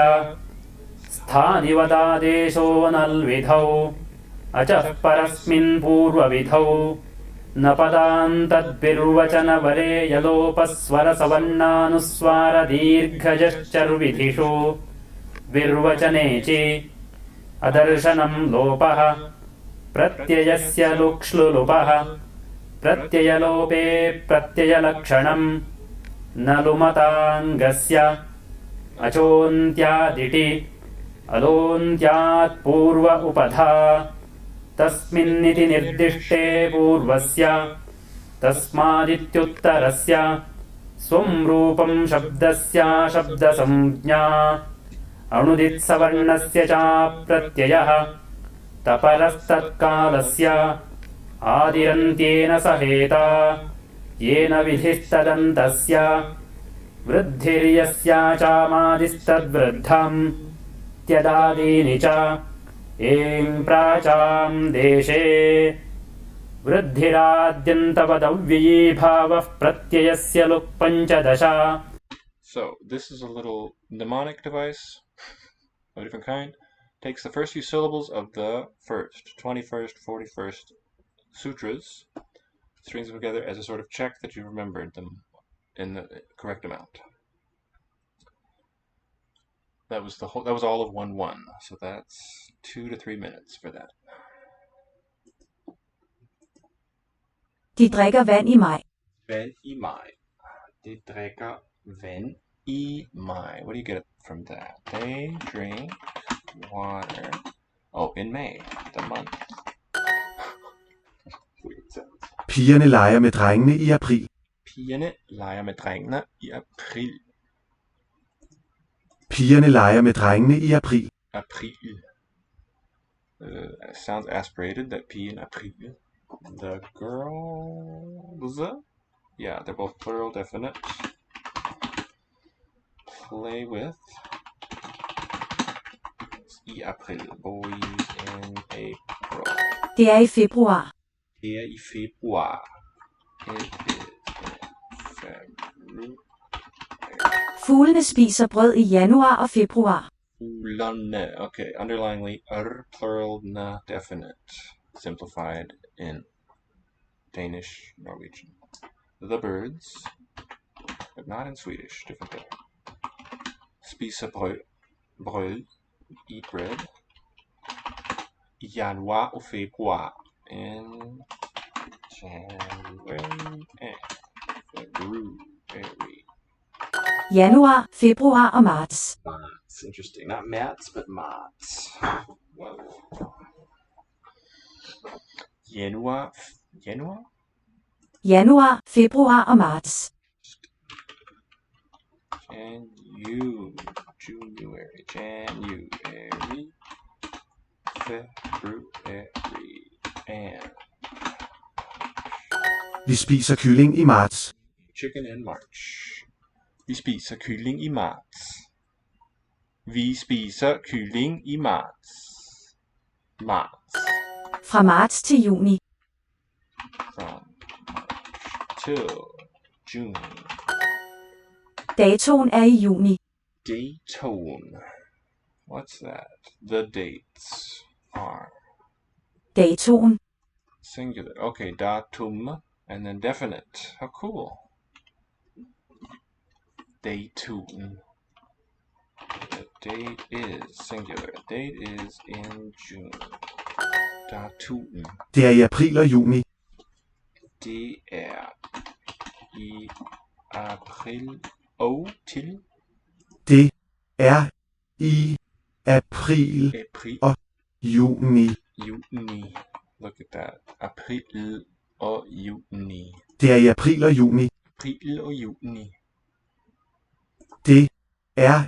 स्थानिवदादेशो नल्विधौ अचः परस्मिन् पूर्वविधौ न पदान्तद्विर्वचनवरे यलोपस्वरसवर्णानुस्वारदीर्घजश्चर्विधिषु विर्वचने चि अदर्शनं लोपः प्रत्ययस्य लुक्ष्लुलुपः प्रत्ययलोपे प्रत्ययलक्षणम् न लुमताङ्गस्य अचोन्त्यादिटि अलोन्त्यात् पूर्व उपधा तस्मिन्निति निर्दिष्टे पूर्वस्य तस्मादित्युत्तरस्य स्वं रूपं शब्दस्य शब्दसंज्ञा अणुदित्सवर्णस्य च प्रत्ययः तपरस्तत्कालस्य आदिरन्त्येन सहेता येन विधिस्तदन्तस्य वृद्धिर्यस्य चामादिस्तद्वृद्धम् त्यदादीनि च एं प्राचां देशे वृद्धिराद्यन्तपदव्ययी भावः प्रत्ययस्य लुक् पञ्चदश. So this is a little mnemonic device of a different kind. Takes the first few syllables of the first, 21st, 41st sutras, strings them together as a sort of check that you remembered them in the correct amount. That was all of 1-1, so that's 2 to 3 minutes for that. De drikker vand i maj. Vand i maj. De drikker vand i maj. What do you get from that? They drink water. Oh, in May, the month. Weird sentence. Pigerne leger med drengene i april. Pigerne leger med drengene i april. Pigerne leger med drengene i april. April. Sounds aspirated, that P in april. The girls. Yeah, they're both plural definite. Play with. I april. Boys in April. Det er i februar. Det er i februar. It is February. Fuglene spiser brød i januar og februar. Fuglene. Okay, underliningly, plural, na, definite. Simplified in Danish, Norwegian. The birds, but not in Swedish, different there. Spise brød, eat bread. I januar og februar. In January and February. Januar, februar og marts. Marts, interesting. Not Mats, but Marts. Whoa. Januar? Januar, februar og marts. January, February, and Vi spiser kylling i marts. chicken in March. Vi spiser kylling i marts. Vi spiser kylling i marts. Marts. Fra marts til juni. From March till June. Datoen er i juni. Daytone. What's that? The dates are Datoen. singular. Okay, datum and then definite. How cool. Daytune. The date is singular. Date is in June. Datum. Det er i april og juni. Det er i april og til Det er i april april og juni. juni. Look at that. April og juni. Det er i april og juni. April og juni. Det er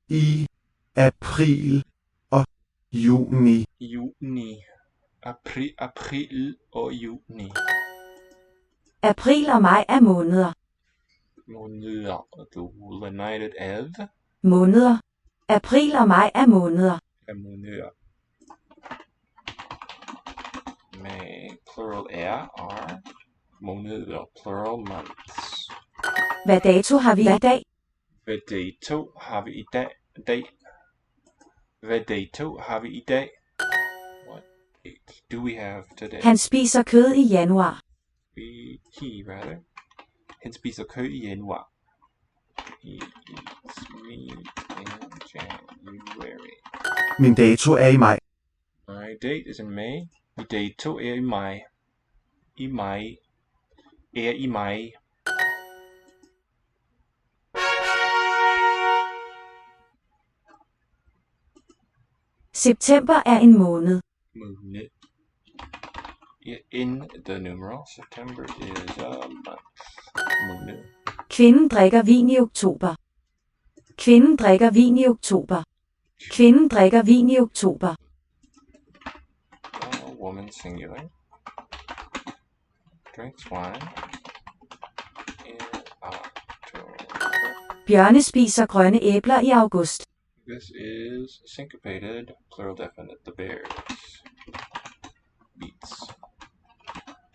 i april og juni. Juni. April og juni. April og maj er måneder. Måneder. Du united af Måneder. April og maj er måneder. måneder. Med plural are måneder. Plural months. Hvad dato har vi i dag? Hvad dato har vi i dag? Hvad dato har vi i dag? What date do we have today? Han spiser kød i januar. He rather. Han spiser kød i januar. He eats meat in January. Min dato er i maj. My date is in May. Min dato er i maj. I maj. Er i maj. September er en måned. Måned. In the numeral, September is a month. Måned. Kvinden drikker vin i oktober. Kvinden drikker vin i oktober. Kvinden drikker vin i oktober. Woman singular. Drinks wine in October. Bjørne spiser grønne æbler i august. This is syncopated, plural definite. The bears. Beets.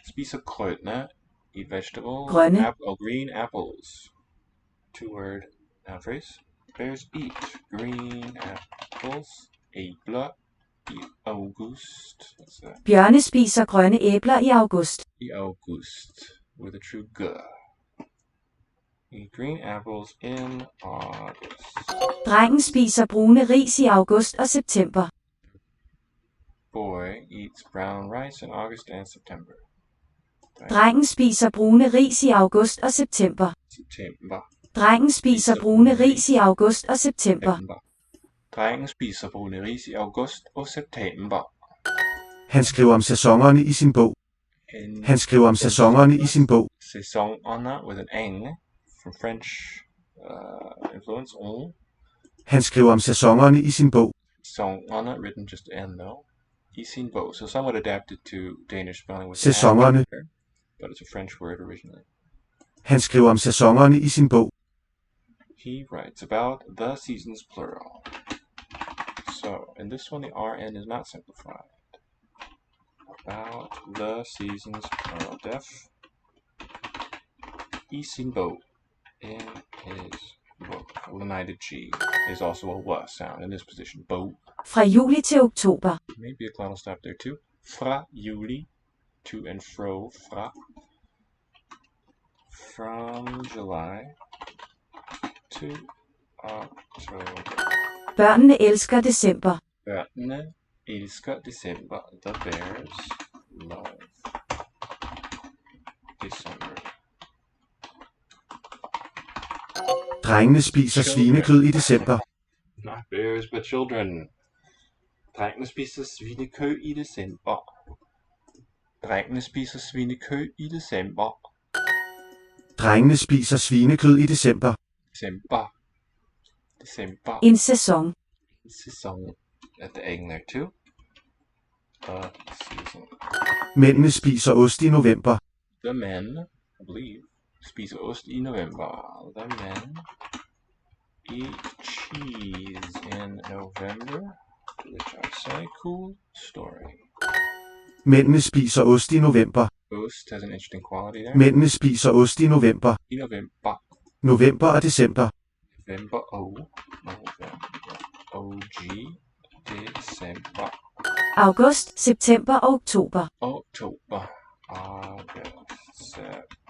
Spiser grønne. Eat vegetables. Grønne. Green apples. Two-word noun phrase. Bears eat green apples. Æbler i august. What's that? Bjørne spiser grønne æbler i august. I august. With a true g. Eat green apples in August. Drengen spiser brune ris i august og september. Boy eats brown rice in August and September. Drengen spiser brune ris i august og september. September. Drengen spiser brune ris i august og september. Drengen spiser brune ris i august og september. Han skriver om sæsonerne i sin bog. Han skriver om sæsonerne i sin bog. Sæsonerne with an eng from French influence on. Han skriver om sæsonerne i sin bog. Sæsonerne written just n though. I sin bog. So somewhat adapted to Danish spelling with Sæsonerne. But it's a French word originally. Han skriver om sæsonerne i sin bog. He writes about the seasons plural. So in this one the RN is not simplified. About the seasons plural def. I sin bog. In his book. United G is also a w sound in this position. Bog. Fra juli til oktober. Maybe a glottal stop there too. Fra juli. To and fro. Fra. From July to October. Børnene elsker december. Børnene elsker december. The bears love December. Drengene spiser svinekød i december. Not bears, but children. Drengene spiser svinekød i december. Drengene spiser svinekød i december. Drengene spiser svinekød i december. December. December. En sæson. Sæson. At the egg there too. Season. Mændene spiser ost i november. The men, I believe, spiser ost i november. The men eat cheese in November. To which I say, cool story. Mændene spiser ost i november. Ost has an interesting quality there. Mændene spiser ost i november. I november. November og december. November O. November. OG. December. August, september og oktober. October. August. September.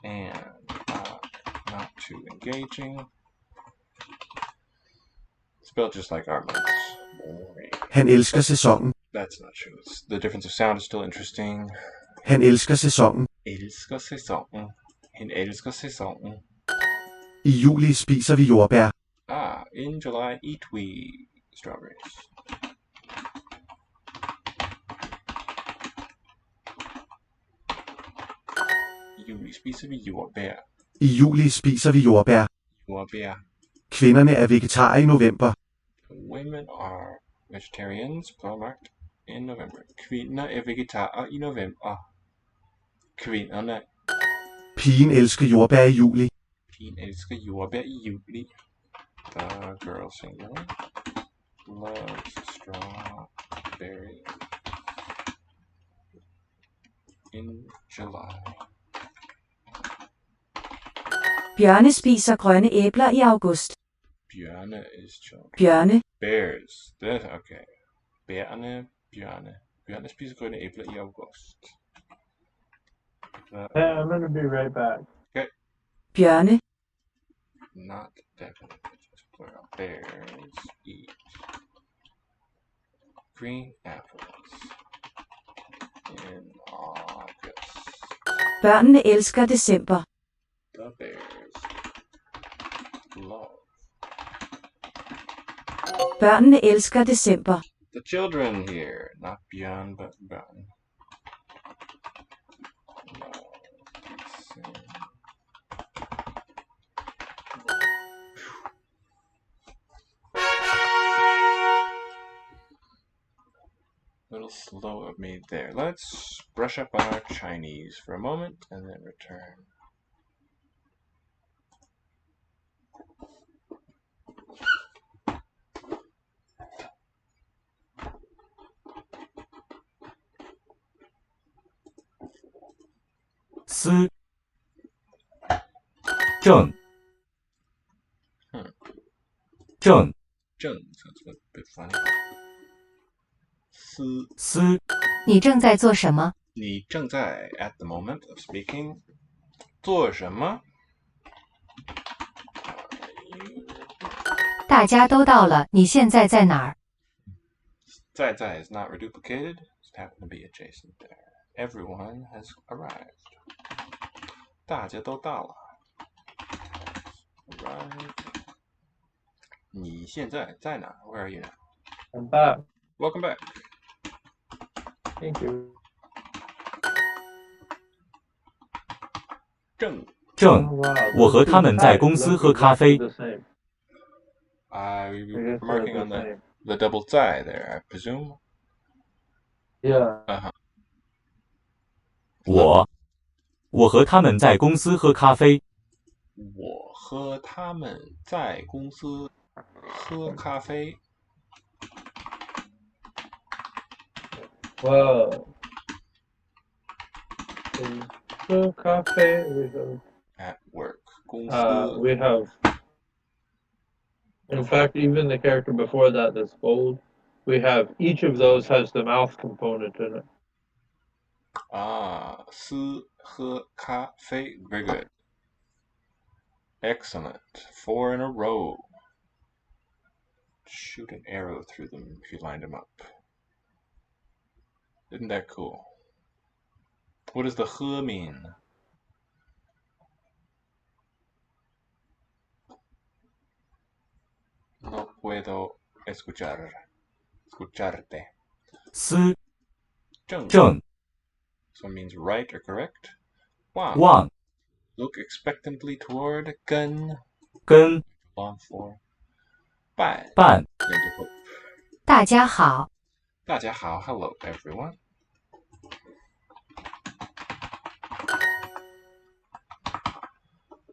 And not too engaging. Spelled just like our months. Han elsker sæsonen. That's not true. The difference of sound is still interesting. Han elsker sæsonen. Elsker sæsonen. Han elsker sæsonen. I juli spiser vi jordbær. In July eat we strawberries. I juli spiser vi jordbær. I juli spiser vi jordbær. Jordbær. Kvinderne er vegetarer i november. Women are vegetarians, plural marked, in November. Kvinder er vegetarer i november. Kvinderne. Pigen elsker jordbær i juli. Pigen elsker jordbær i juli. The girl singular loves strawberry in July. Bjørne spiser grønne æbler i august. Bjørne is children. Bjørne. Bears. That's okay. Bjørne, bjørne. Bjørne spiser grønne æbler i august. Yeah, I'm gonna be right back. Okay. Bjørne. Not definite. Just plural. Bears eat green apples in August. Børnene elsker december. The bears love. Børnene elsker december. The children here, not bjørn, but børn. little slow of me there. Let's brush up our Chinese for a moment and then return.思正正 Zheng sounds a bit funny. 思你正在做什么？你正在 at the moment of speaking 做什么？大家都到了，你现在在哪儿？在 is not reduplicated. Just happen to be adjacent there. Everyone has arrived. 大家都到了。Arrived. 你现在在哪？ Where are you now? I'm back. Welcome back. Thank you. 正正 Oh, wow. 我和 Those 他 two 们在 types 公司 look 喝咖 exactly 啡。 the same. I'm They just marking look on the the same. double 在 there, I presume. Yeah. 我和他们在公司喝咖啡。我和他们在公司喝咖啡。 Wow. In the cafe, At work. 公司 we have. In fact, even the character before that that's bold, we have each of those has the mouth component in it. 思喝咖啡 Very good. Excellent. 4 in a row. Shoot an arrow through them if you lined them up. Isn't that cool? What does the 喝 mean? No puedo escucharte. 思正 正 So it means right or correct. 望望 Look expectantly toward 跟跟 long for 伴伴 大家好，大家好 Hello everyone.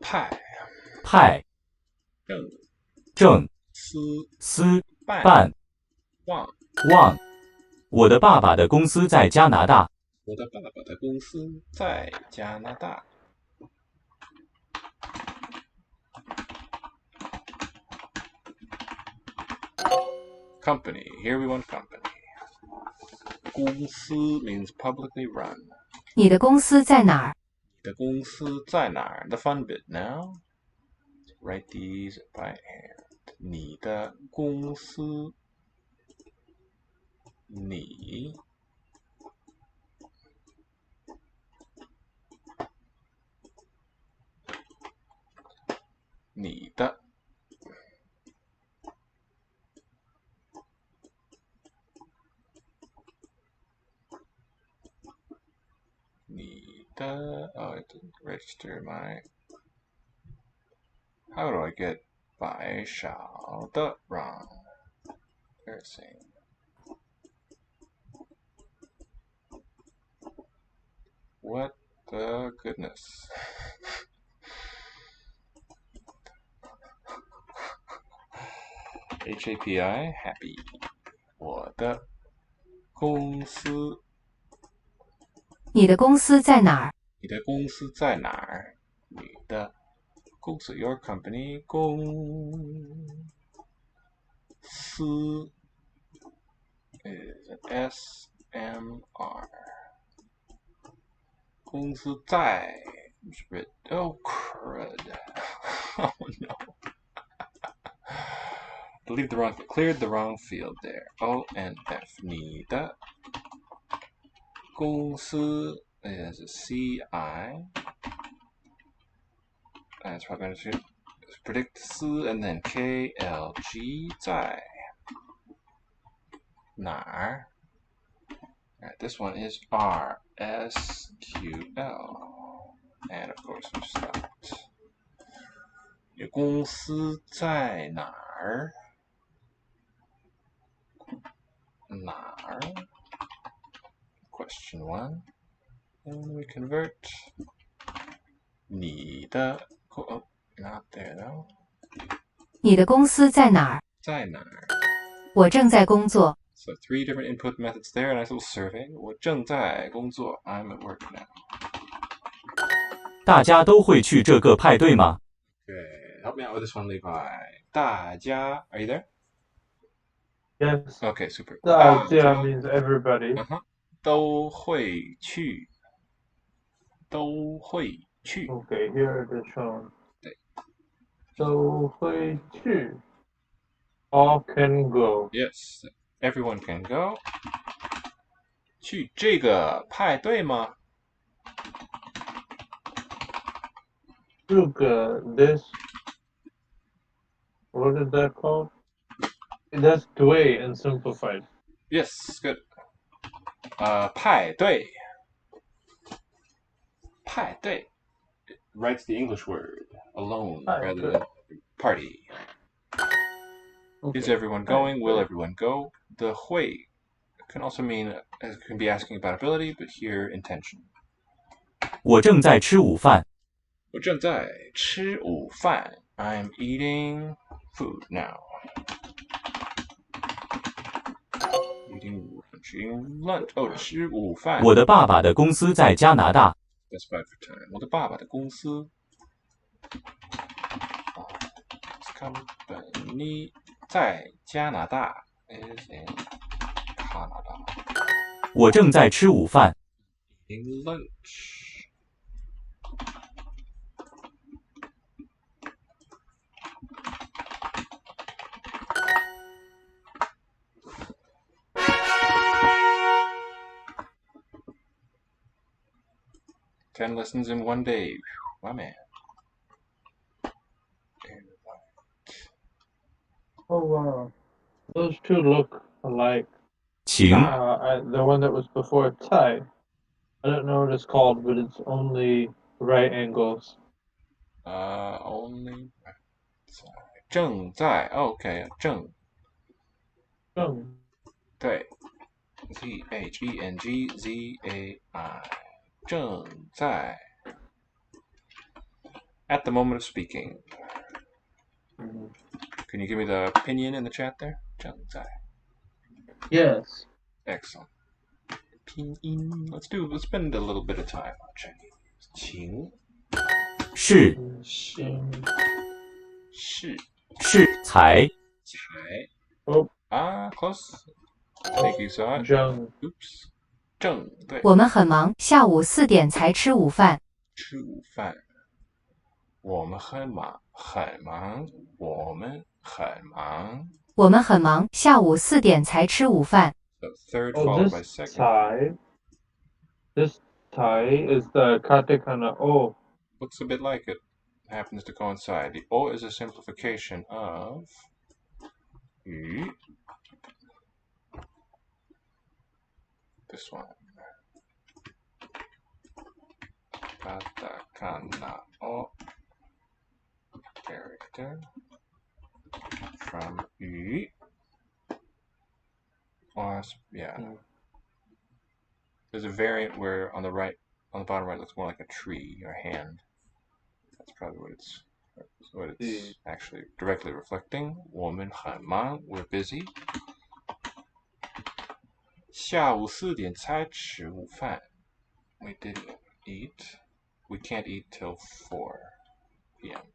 派派正正思思伴伴望望我的爸爸的公司在加拿大。我的爸爸的公司在加拿大。Company. Here we want company. 公司 means publicly run. 你的公司在哪儿？你的公司在哪儿 The fun bit now. Write these by hand. 你的公司，你的Oh, it didn't register my. How do I get 白小的 wrong? They're saying. What the goodness? HAPI happy. 我的公司，你的公司在哪儿？你的公司在哪儿？你的公司 your company 公司 is an SMR. 公司在 Oh crud. Oh no. Cleared the wrong field there. O and F. 你的公司 is a CI. That's probably going to predict 司 and then KLG 在哪儿? Alright, this one is RSQL. And of course we stopped. 你公司在哪儿？哪儿 question one. And we convert. 你的 oh, not there though. 你的公司在哪儿？在哪儿？我正在工作。So 3 different input methods there. A nice little survey. 我正在工作. I'm at work now. 大家都会去这个派对吗？ Okay, help me out with this one, Levi. 大家 are you there? Yes. Okay, super. 大家 means everybody. 都会去。都会去。 Okay, here it is shown. 对。都会去。All can go. Yes, everyone can go. 去这个派对吗？这个 this. What is that called? That's 对 and simplified. Yes, good. 派对。派对 writes the English word alone rather than party. Okay. Is everyone going? Will everyone go? The 会 can also mean, can be asking about ability, but here intention. 我正在吃午饭。我正在吃午饭. I'm eating food now. Eating lunch. Oh, 吃午饭. 我的爸爸的公司在加拿大。Specified for time. 我的爸爸的公司 company 在加拿大 is in Canada. 我正在吃午饭。Eating lunch. Ten lessons in one day. My man. Oh wow. Those two look alike. 请 The one that was before Thai. I don't know what it's called, but it's only right angles. Only 正在 OK 正 对 ZHENGZAI 正在 at the moment of speaking. Can you give me the pinyin in the chat there? 正在 Yes. Excellent. Pinyin. Let's spend a little bit of time on Chinese. 请是才 Oh. Close. I think you saw it. Oops. 正对我们很忙，下午4点才吃午饭。吃午饭。我们很忙，我们很忙。下午4点才吃午饭。 So third followed by This second. This Thai is the katakana O. Looks a bit like it. Happens to coincide. The O is a simplification of 语. This one. Katakana O. Character. From 语. Yeah. There's a variant where on the bottom right looks more like a tree or hand. That's probably what it's actually directly reflecting. 我们很忙, we're busy. 下午4点才吃午饭. We didn't eat. We can't eat till 4 p.m.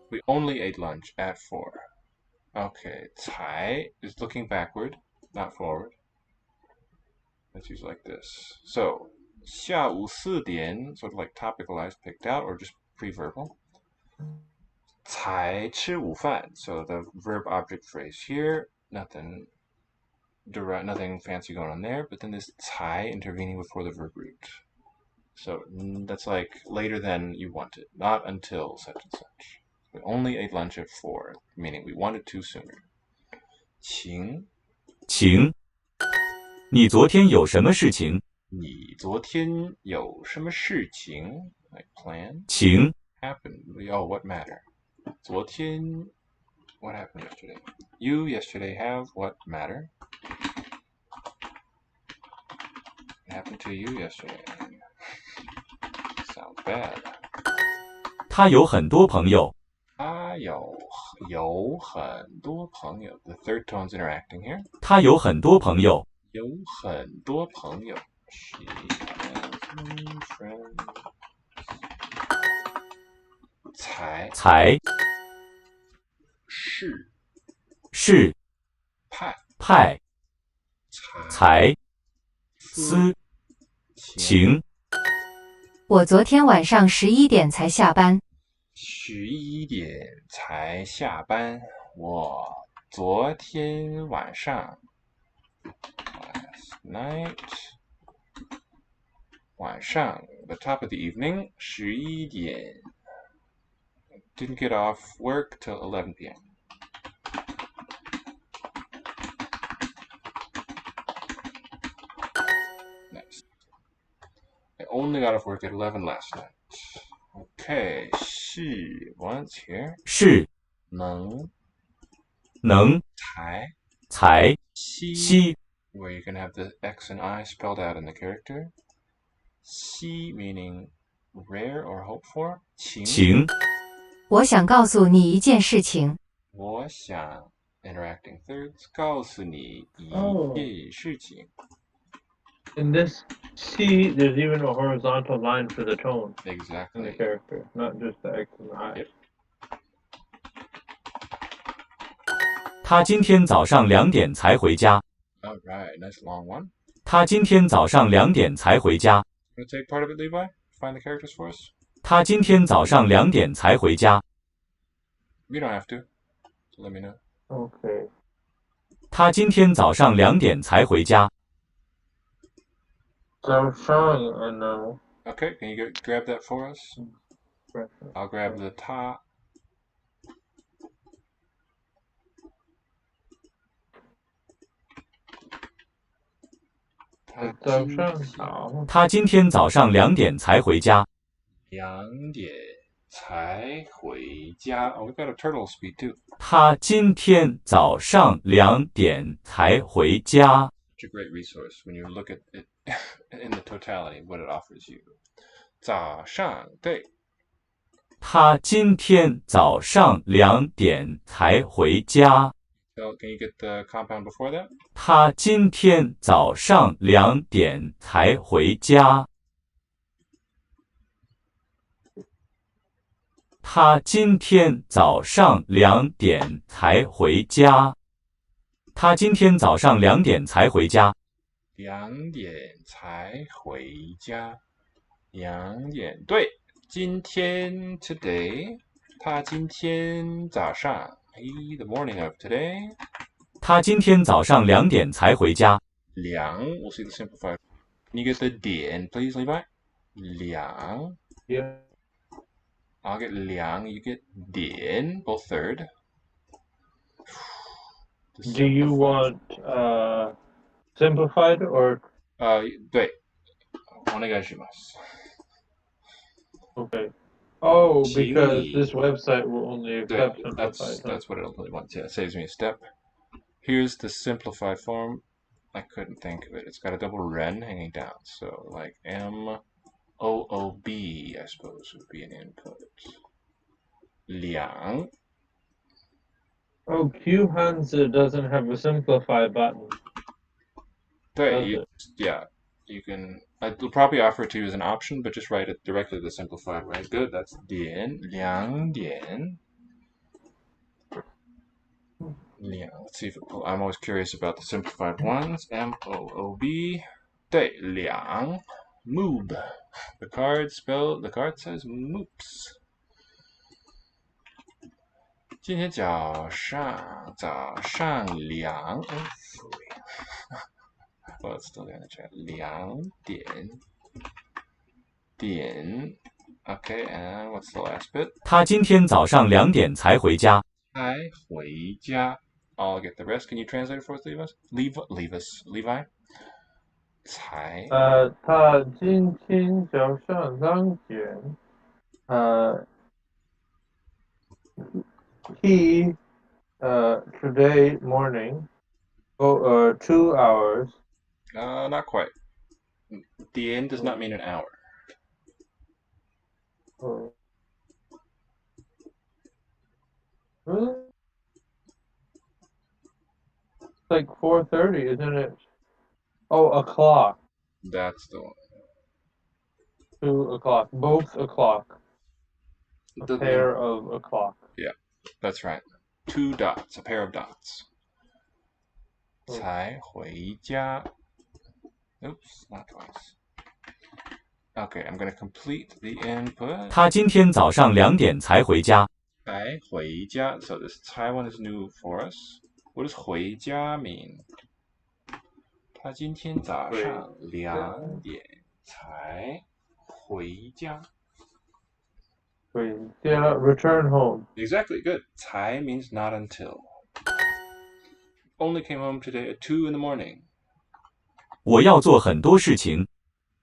We only ate lunch at 4. Okay, 才 is looking backward, not forward. Let's use it like this. So, 下午4点, sort of like topicalized, picked out, or just pre-verbal. 才吃午饭. So the verb object phrase here, nothing fancy going on there, but then this 才 intervening before the verb root. So that's like later than you wanted, not until such and such. We only ate lunch at 4, meaning we wanted to sooner. 请你昨天有什么事情？ Like plan? 请 Happened. Oh, what matter? 昨天 What happened yesterday? You yesterday have what matter? What happened to you yesterday? Sounds bad. 他有很多朋友。他有很多朋友。The third tone's interacting here. 他有很多朋友。有很多朋友。She has many friends. 才是派才思情。我昨天晚上11点才下班。11点才下班。我昨天晚上 last night 晚上 the top of the evening 11点 didn't get off work till 11 p.m. Next. I only got off work at 11 last night. Okay, 是 once here. 是能才西 where you can have the X and I spelled out in the character. 西 meaning rare or hoped for. 情我想告诉你一件事情。我想 interacting thirds 告诉你一件事情。In this C, there's even a horizontal line for the tone in the Exactly. character, not just the X and the I. Yep. 他今天早上2点才回家。All right, nice long one. 他今天早上2点才回家。Want to take part of it, Levi? Find the characters for us? 他今天早上2点才回家。You don't have to. So let me know. Okay. 他今天早上2点才回家。早上 I know. Okay, can you grab that for us? I'll grab the ta.他今天早上2点才回家。2点才回家。Oh, we've got a turtle speed too. 他今天早上2点才回家。Such a great resource when you look at it in the totality, what it offers you. 早上，对。他今天早上2点才回家。So, can you get the compound before that? 他今天早上2点才回家。他今天早上2点才回家。他今天早上2点才回家。2点才回家。2点，对。今天 today， 他今天早上 the morning of today。他今天早上2点才回家。we'll see the simplified. Can you get the 点 please, Levi? 2 Yeah. I'll get 2 you get 点 both third. Do you want simplified or? 对。お願いします。Okay. Oh, because this website will only accept simplified. That's what it only wants. Yeah, it saves me a step. Here's the simplified form. I couldn't think of it. It's got a double ren hanging down. So like MOOB, I suppose, would be an input. 2 Oh, Q Hansa doesn't have a simplify button. Yeah, you can. I'll probably offer it to you as an option, but just write it directly to the simplified, right? Good, that's 点 2点 Let's see if it I'm always curious about the simplified ones. MOOB 对 2 moob. The card says moops. 今天早上2 well, it's still in the chat. 2点 Okay, and what's the last bit? 他今天早上2点才回家。才回家 I'll get the rest. Can you translate it for us, Levi? 才他今天早上2点he today morning. 2 hours. Not quite. The end does not mean an hour. Oh. Really? It's like 4:30, isn't it? Oh, o'clock. That's the one. 2 o'clock. Both o'clock. It A doesn't pair mean, of o'clock. yeah, that's right. 2 dots, a pair of dots. Oh. 才回家. Oops, not twice. Okay, I'm going to complete the input. 他今天早上2点才回家。才回家. So this 才 one is new for us. What does 回家 mean? 他今天早上2点才回家. Return home. Exactly, good. 才 means not until. Only came home today at 2 in the morning. 我要做很多事情。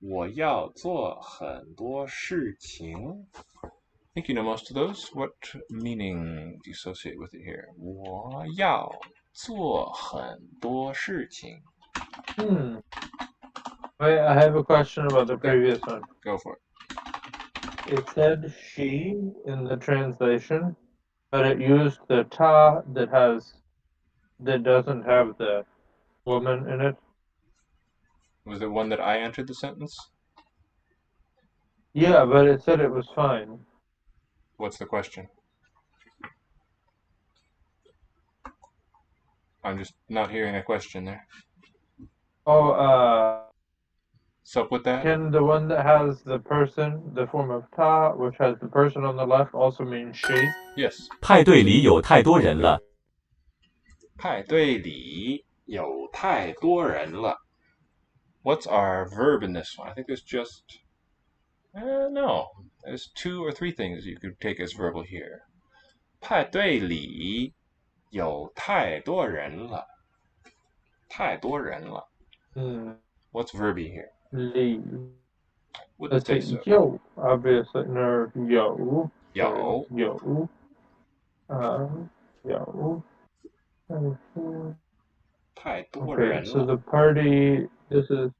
我要做很多事情. I think you know most of those. What meaning do you associate with it here? 我要做很多事情. Wait, I have a question about the previous one. Go for it. It said she in the translation, but it used the ta that doesn't have the woman in it. Was it one that I entered the sentence? Yeah, but it said it was fine. What's the question? I'm just not hearing a question there. Oh, What's up with that? can the one that has the person, the form of ta, which has the person on the left, also mean she? Yes. 派对里有太多人了。派对里有太多人了. What's our verb in this one? I think there's just... no. There's 2 or 3 things you could take as verbal here. 派对里有太多人了. 太多人了. What's verby here? Li. Wouldn't say so. Yo, obviously. No, yo. Yo. Yo. Yo. 太多人 Okay, so 了. the party, this is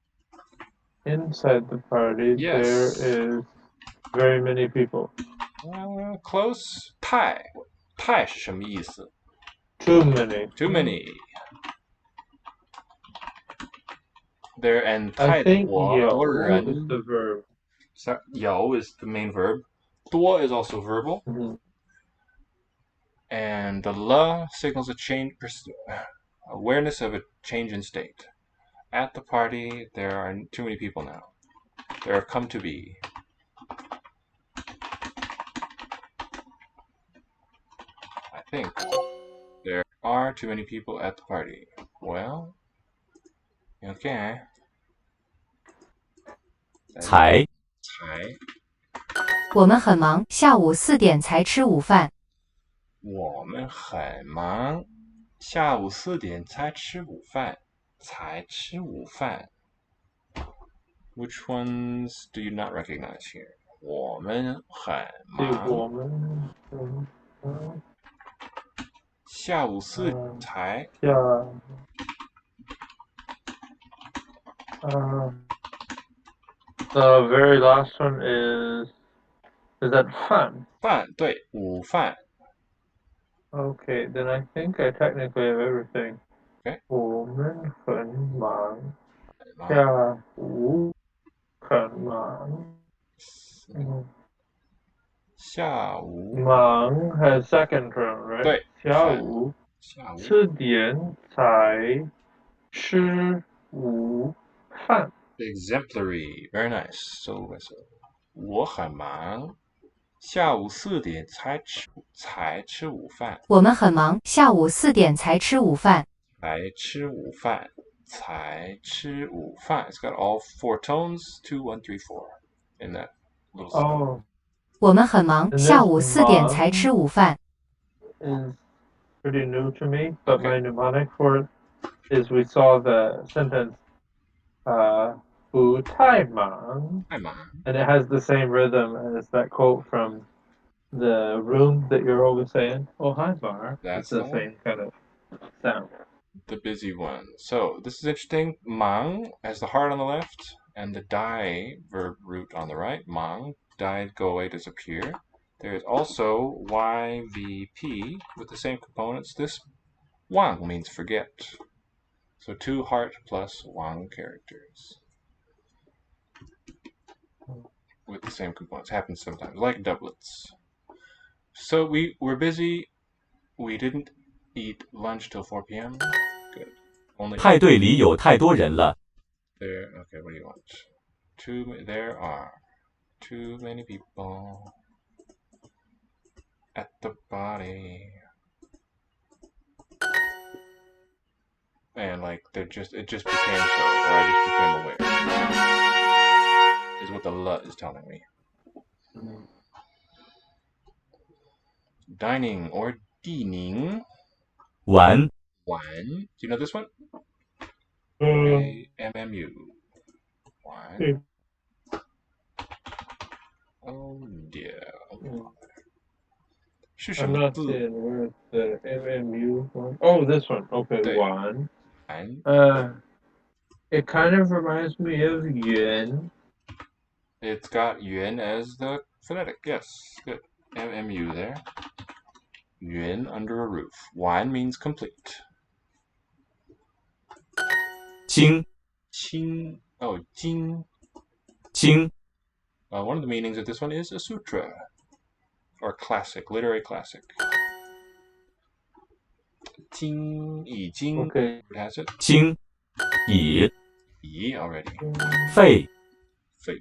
inside the party. Yes. There is very many people. Close. 太是什么意思? Too many. Too many. There and 太 I think 多 yo 人 is the verb. So, 有 is the main verb. 多 is also verbal. And the la signals a change, awareness of a change in state. At the party, there are too many people now. There have come to be. I think there are too many people at the party. Well, okay. 才我们很忙，下午4点才吃午饭。我们很忙，下午4点才吃午饭。Which ones do you not recognize here? 我们很忙。下午4点才。The very last one is that fun? 饭，对，午饭。Okay, then I think I technically have everything. Okay. 我们很忙，下午很忙。下午忙 has second term, right? 对，下午4点才吃午饭。Exemplary, very nice. So, 我很忙，下午4点才吃午饭。我们很忙，下午4点才吃午饭。才吃午饭。It's got all 4 tones, 2, 1, 3, 4 in that little song. Oh. 我们很忙，下午4点才吃午饭。Is pretty new to me, but my mnemonic for it is we saw the sentence 不太忙 and it has the same rhythm as that quote from the room that you're always saying. Oh, hi, Bar. That's It's the the one. same kind of sound. The busy one. So this is interesting. Mang has the heart on the left and the die verb root on the right. Mang, die, go away, disappear. There is also YVP with the same components. This Wang means forget. So 2 heart plus Wang characters with the same components. Happens sometimes, like doublets. So we're busy. We didn't eat lunch till 4 p.m. Good. Only 派对里有太多人了。 there. Okay, what do you want? There are too many people at the party. And like it just became so, or I just became aware. Is what the L is telling me. Dining or dining. 玩 One. Do you know this one? MMU. One. Oh dear. I'm not seeing where's the MMU one. Oh, this one. Okay, Day. one. One. It kind of reminds me of yin. It's got yuan as the phonetic. Yes, good. MMU there. Yuan under a roof. Wan means complete. 经 Qing. Oh, Jing. 经 One of the meanings of this one is a sutra. Or classic, literary classic. Jing, Yi Jing. Okay. It has it. 经已 Yi already. 费 Fei.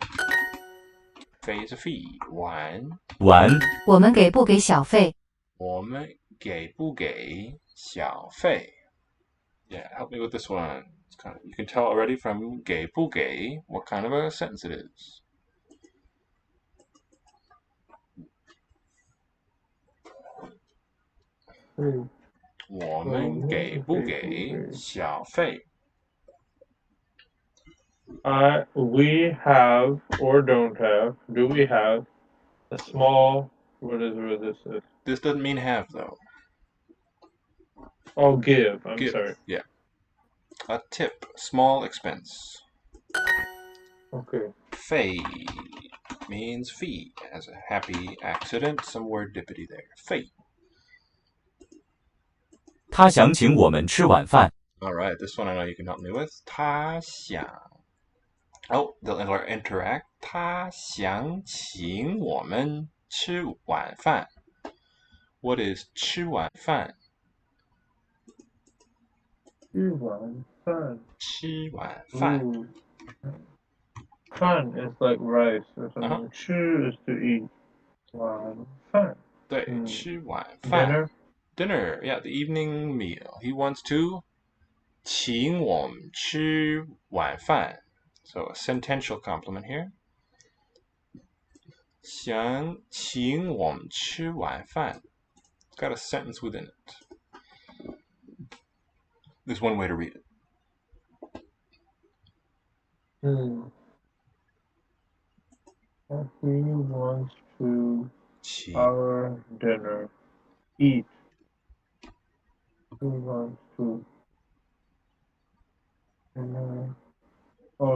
Fei is a fee. Wan. 玩我们给不给小费？我们给不给小费? Yeah, help me with this one. It's kind of, you can tell already from 给不给 what kind of a sentence it is. Hmm. 我们给不给小费? We have or don't have. Do we have a small? What this is? This doesn't mean have though. Oh, give. I'm Give. sorry. Yeah. A tip, small expense. Okay. Fei means fee, as a happy accident, some word dippity there. Fei. 他想请我们吃晚饭。 Alright, this one I know you can help me with. 他想. Oh, they'll interact. 他想请我们吃晚饭. What is 吃晚饭? 吃晚饭.吃晚饭. Fan is like rice or something. 吃 is to eat. 晚饭.对,吃晚饭. Dinner? Dinner, yeah, the evening meal. He wants to 请我们吃晚饭. So a sentential complement here. 想请我们吃晚饭. It's got a sentence within it. There's one way to read it. He wants to our dinner. Eat. He wants to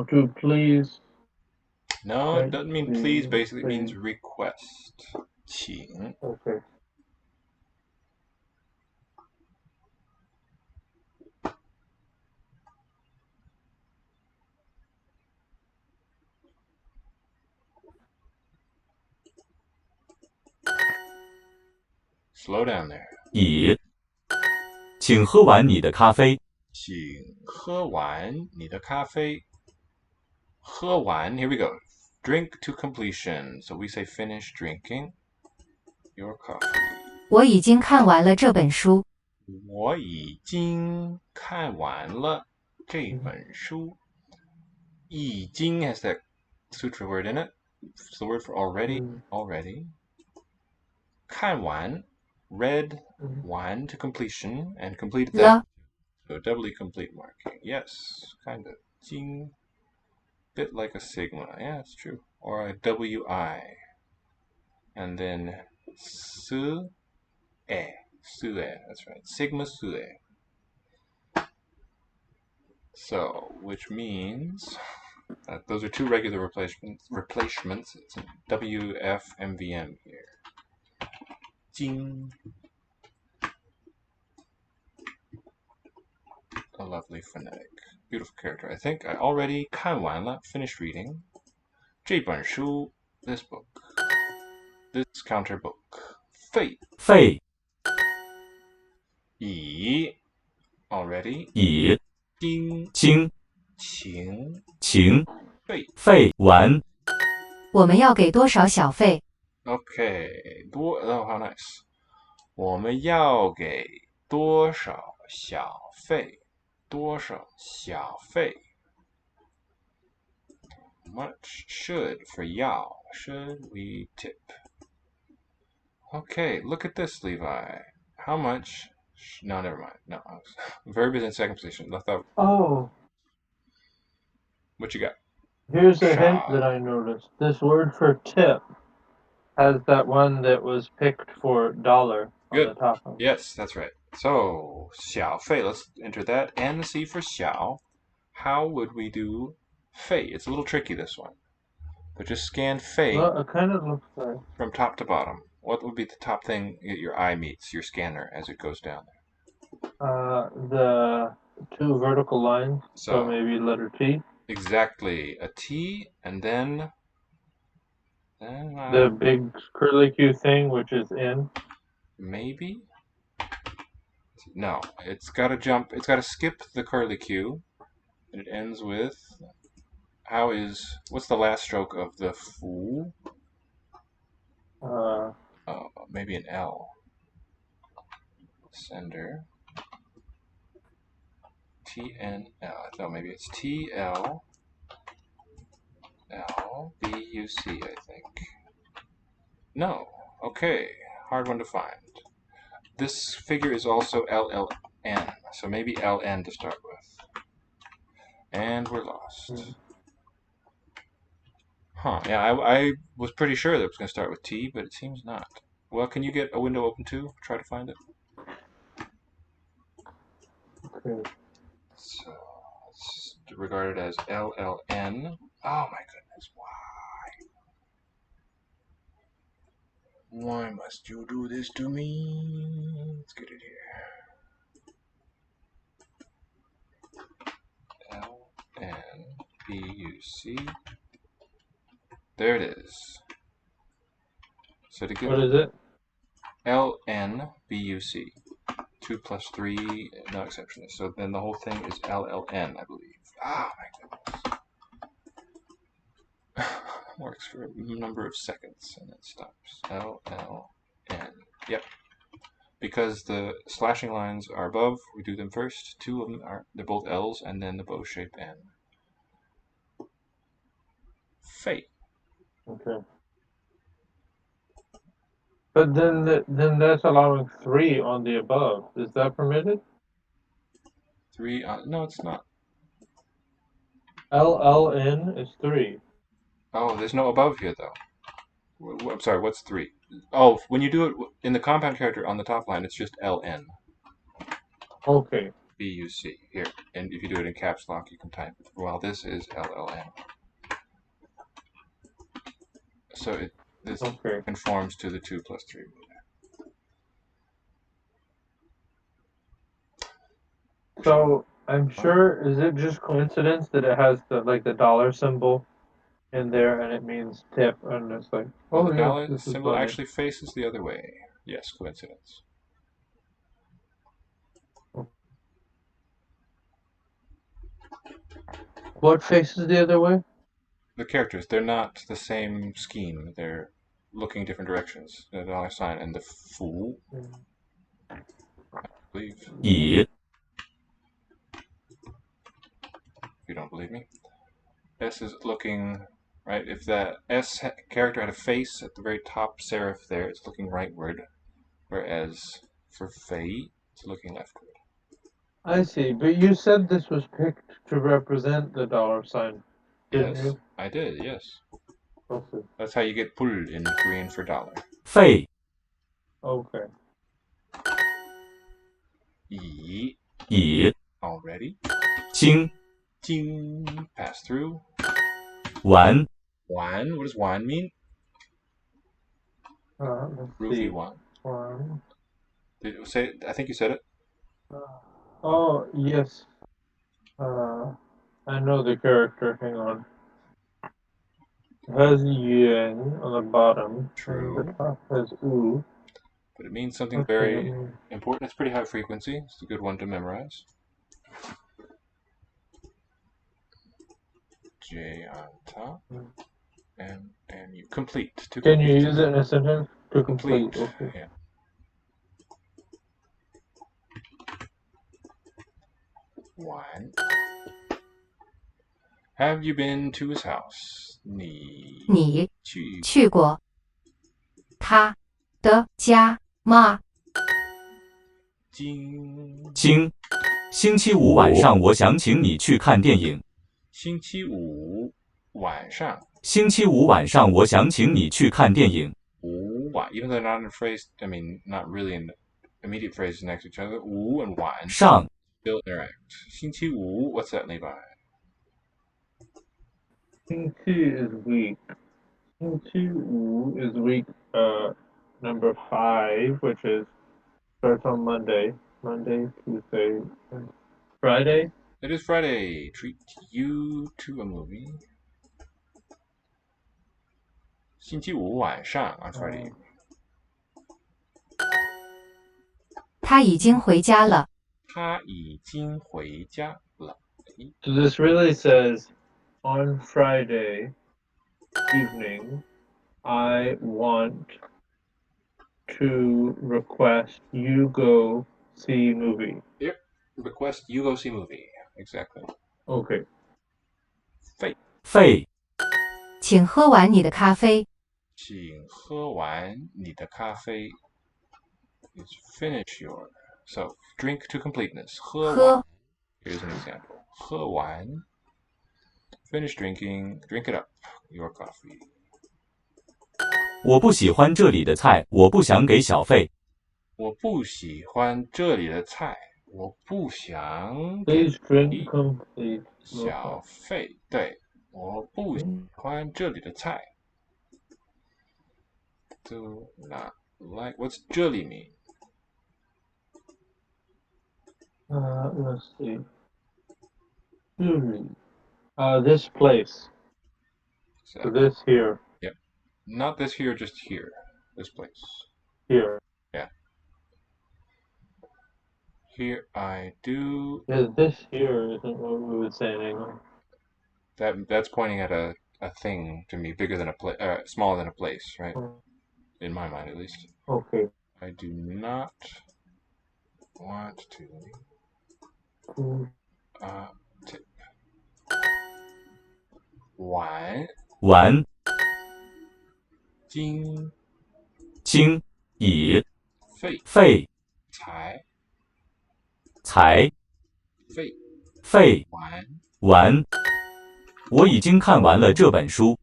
to please. No, it doesn't mean please. Basically, it means please. request. 请. Okay. Slow down there. 已请喝完你的咖啡。请喝完你的咖啡. 喝完, here we go. Drink to completion. So we say finish drinking your coffee. 我已经看完了这本书。我已经看完了这本书. 已经 has that sutra word in it. It's the word for already. Already. 看完, read 完 to completion and completed that. So doubly complete marking. Yes, kind of. 经 bit like a sigma. Yeah, it's true. Or a WI. And then Su e. Su e. That's right. Sigma su e. So, which means those are two regular replacements. It's WFMVM here. Jing. A lovely phonetic. Beautiful character. I think I already 看完了, finished reading. 这本书, this book. This counter book. 废. 废 以 already. 以经经情情废废完我们要给多少小费？ Okay. Oh, how nice. 我们要给多少小费？多少小费 Much should for 要 should we tip? Okay, look at this, Levi. How much? No, never mind. No, verb is in second position. Oh, What you got? here's a hint Shall. that I noticed. This word for tip has that one that was picked for dollar on Good. the top of it. Yes, that's right. So, 小费, let's enter that. And C for 小. How would we do 费? It's a little tricky, this one. But just scan 费 Well, it kind of looks like from top to bottom. What would be the top thing your eye meets, your scanner, as it goes down there? the two vertical lines. So So, maybe letter T. exactly. A T, and then The big curly Q thing, which is in. maybe? No, it's got to jump. It's got to skip the curly Q. And it ends with, what's the last stroke of the fu? Maybe an L. Sender. TNL. No, maybe it's TLLBUC, I think. No. Okay. Hard one to find. This figure is also LLN, so maybe LN to start with. And we're lost. Huh. Yeah, I was pretty sure that it was going to start with T, but it seems not. Well, can you get a window open too? Try to find it. Okay. So, it's regarded as LLN. Oh my goodness, why? Why must you do this to me? Let's get it here. LNBUC. There it is. So to get What is it? LNBUC. 2 plus 3, no exceptions. So then the whole thing is LLN, I believe. Ah, my goodness. Works for a number of seconds and then stops. LLN. Yep. Because the slashing lines are above, we do them first. Two of them they're both L's, and then the bow shape N. Fate. Okay. But then that's allowing 3 on the above. Is that permitted? 3, no, it's not. LLN is 3. Oh, there's no above here, though. I'm sorry, what's 3? Oh, when you do it in the compound character on the top line, it's just LN. Okay. BUC here. And if you do it in caps lock, you can type it. Well, this is LLN. So this conforms to the 2 plus 3. So I'm sure, is it just coincidence that it has the dollar symbol in there and it means tip, and it's like, Well, oh the yeah, dollar this is symbol money. actually faces the other way. Yes, coincidence. What faces the other way? The characters, they're not the same scheme. They're looking different directions. The dollar sign and the fu, I believe. 以 If you don't believe me. S is looking, right? If that S character had a face at the very top serif there, it's looking rightward. Whereas for fei, it's looking leftward. I see, but you said this was picked to represent the dollar sign, didn't Yes, you? I did, yes. Okay. That's how you get pul in Korean for dollar. 废 Okay. 乙乙 already. 经 Jing pass through. 完 Wan, what does wan mean? Let's Ruthie see. wan. One. Did you say? I think you said it. Oh, yes. I know the character. Hang on. It has yen on the bottom. True. And the top has u. But it means something Okay, very important. It's pretty high frequency. It's a good one to memorize. J on top. And you complete. To Can you complete. use it in a sentence? To Complete. Okay. Yeah. One. Have you been to his house? 你去去过他的家吗？经星期五晚上我想请你去看电影。星期五晚上。星期五晚上我想请你去看电影。Even though they're not in a phrase, I mean, not really in immediate phrases next to each other. 五 and 晚上 still interact. 星期五, what's that, Levi? 星期 is week. 星期五 is week number 5, which is starts on Monday. Monday, Tuesday, Friday. It is Friday. Treat you to a movie. 星期五晚上 on Friday. 他已经回家了。他已经回家了。So this really says, on Friday evening, I want to request you go see movie. Yep. Request you go see movie. Exactly. Okay. 费请喝完你的咖啡。请喝完你的咖啡。Is finish your. So drink to completeness. 喝完。Here's an example. 喝完。Finish drinking. Drink it up. Your coffee. 我不喜欢这里的菜，我不想给小费。我不喜欢这里的菜，我不想 Please drink complete. 小费。对，我不喜欢这里的菜。Do not like. What's 这里 mean? Let's see. This place. So this here. Yep. Not this here, just here. This place. Here. Yeah. Here I do. Yeah, this here isn't what we would say in English. That's pointing at a thing to me bigger than a place, smaller than a place, right? In my mind, at least. Okay. I do not want to. Tip. 晚完经经已费费才才费费完。完。我已经看完了这本书。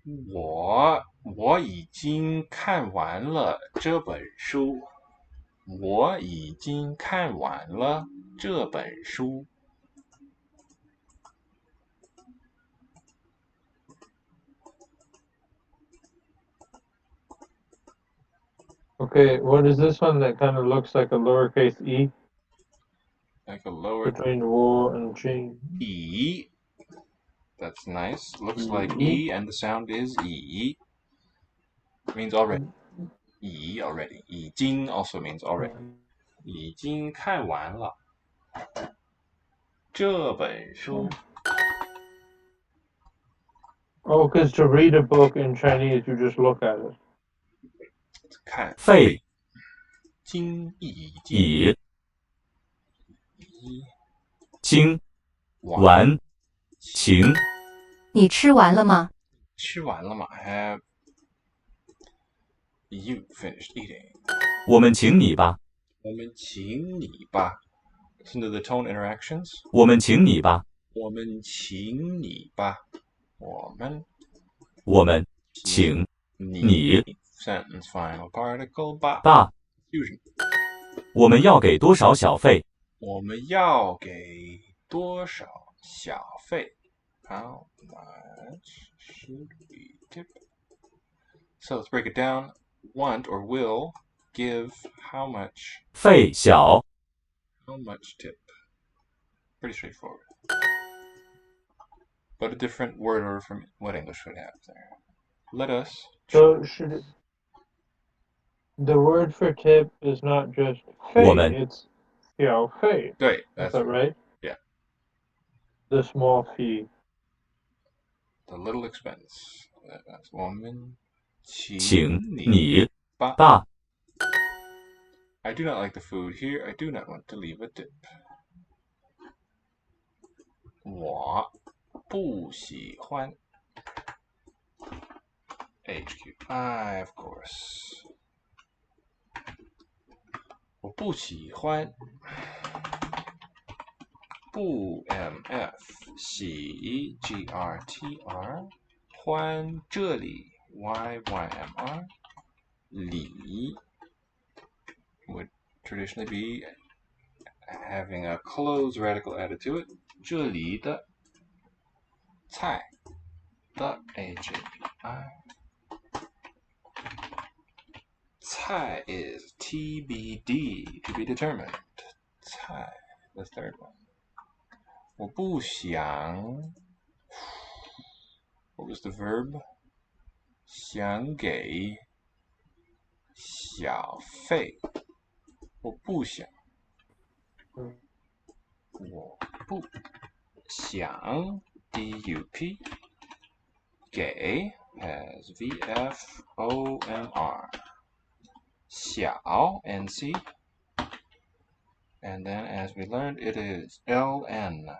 我已经看完了这本书。我已经看完了这本书。Okay, what is this one that kind of looks like a lowercase e? Like a lower Between wo and jing. E. That's nice. Looks like E, and the sound is E. Means already. E already. 已经 also means already. 已经看完了这本书。Oh, because to read a book in Chinese, you just look at it. 看费经已已经完情。你吃完了吗？吃完了吗 ？Have you finished eating? 我们请你吧。我们请你吧。Listen to the tone interactions. 我们请你吧。我们请你吧。我们请你 sentence final particle. Ba. 爸， Fusion. 我们要给多少小费？我们要给多少小费 How much should we tip? So let's break it down. Want or will give how much? 费小。 How much tip? Pretty straightforward. But a different word order from what English would have there. Let us. So should it, the word for tip is not just fei, 我们 it's 小费. 对, Is that's that right? Yeah. The small fee. The little expense. That's 我们请你你爸. 爸 I do not like the food here. I do not want to leave a tip. 我不喜欢 HQ. Of course. 我不喜欢不 MF 喜 GRTR 欢这里 YYMR 里 would traditionally be having a closed radical added to it. 这里的菜的 HAPI 菜 is TBD, to be determined. 菜 the third one. 我不想 What was the verb? 想给小费我不想我不想 DUP 给 has VFOMR 小 NC and then as we learned it is LNBUC.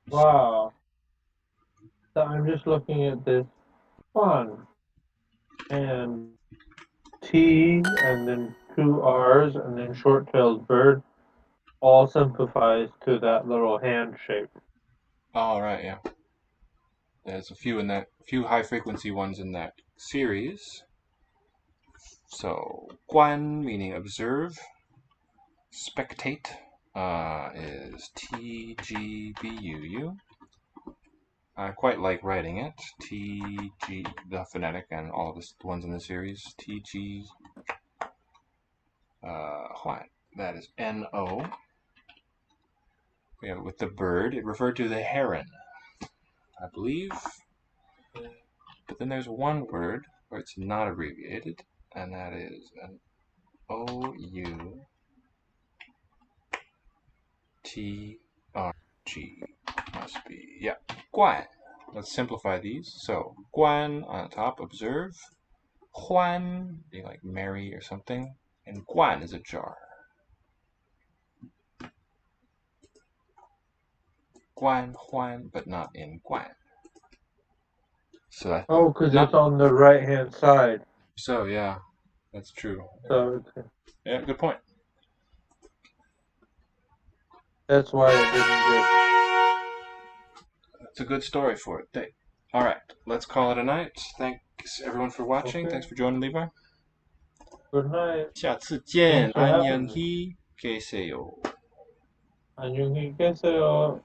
Wow. So I'm just looking at this fun. And T and then two R's and then short-tailed bird all simplifies to that little hand shape. All right, yeah. There's a few high frequency ones in that series. So, 观 meaning observe, spectate is TGBUU. I quite like writing it. TG, the phonetic, and all of the ones in the series. TG, Huan. That is NO. Yeah, with the bird, it referred to the heron, I believe. But then there's one word where it's not abbreviated, and that is an OUTRG. Must be, yeah, 观. Let's simplify these. So, 观 on top, observe. 欢 being like merry or something. And 观 is a jar. 观欢, but not in 观. So that, Oh, because it's on the right-hand side. So, yeah, that's true. So Yeah, good point. that's why it didn't just... It's a good story for it. All right, let's call it a night. Thanks everyone for watching. Okay. Thanks for joining, Levi. Good night. 下次见， Thanks for having me. 안녕히 계세요. 안녕히 계세요.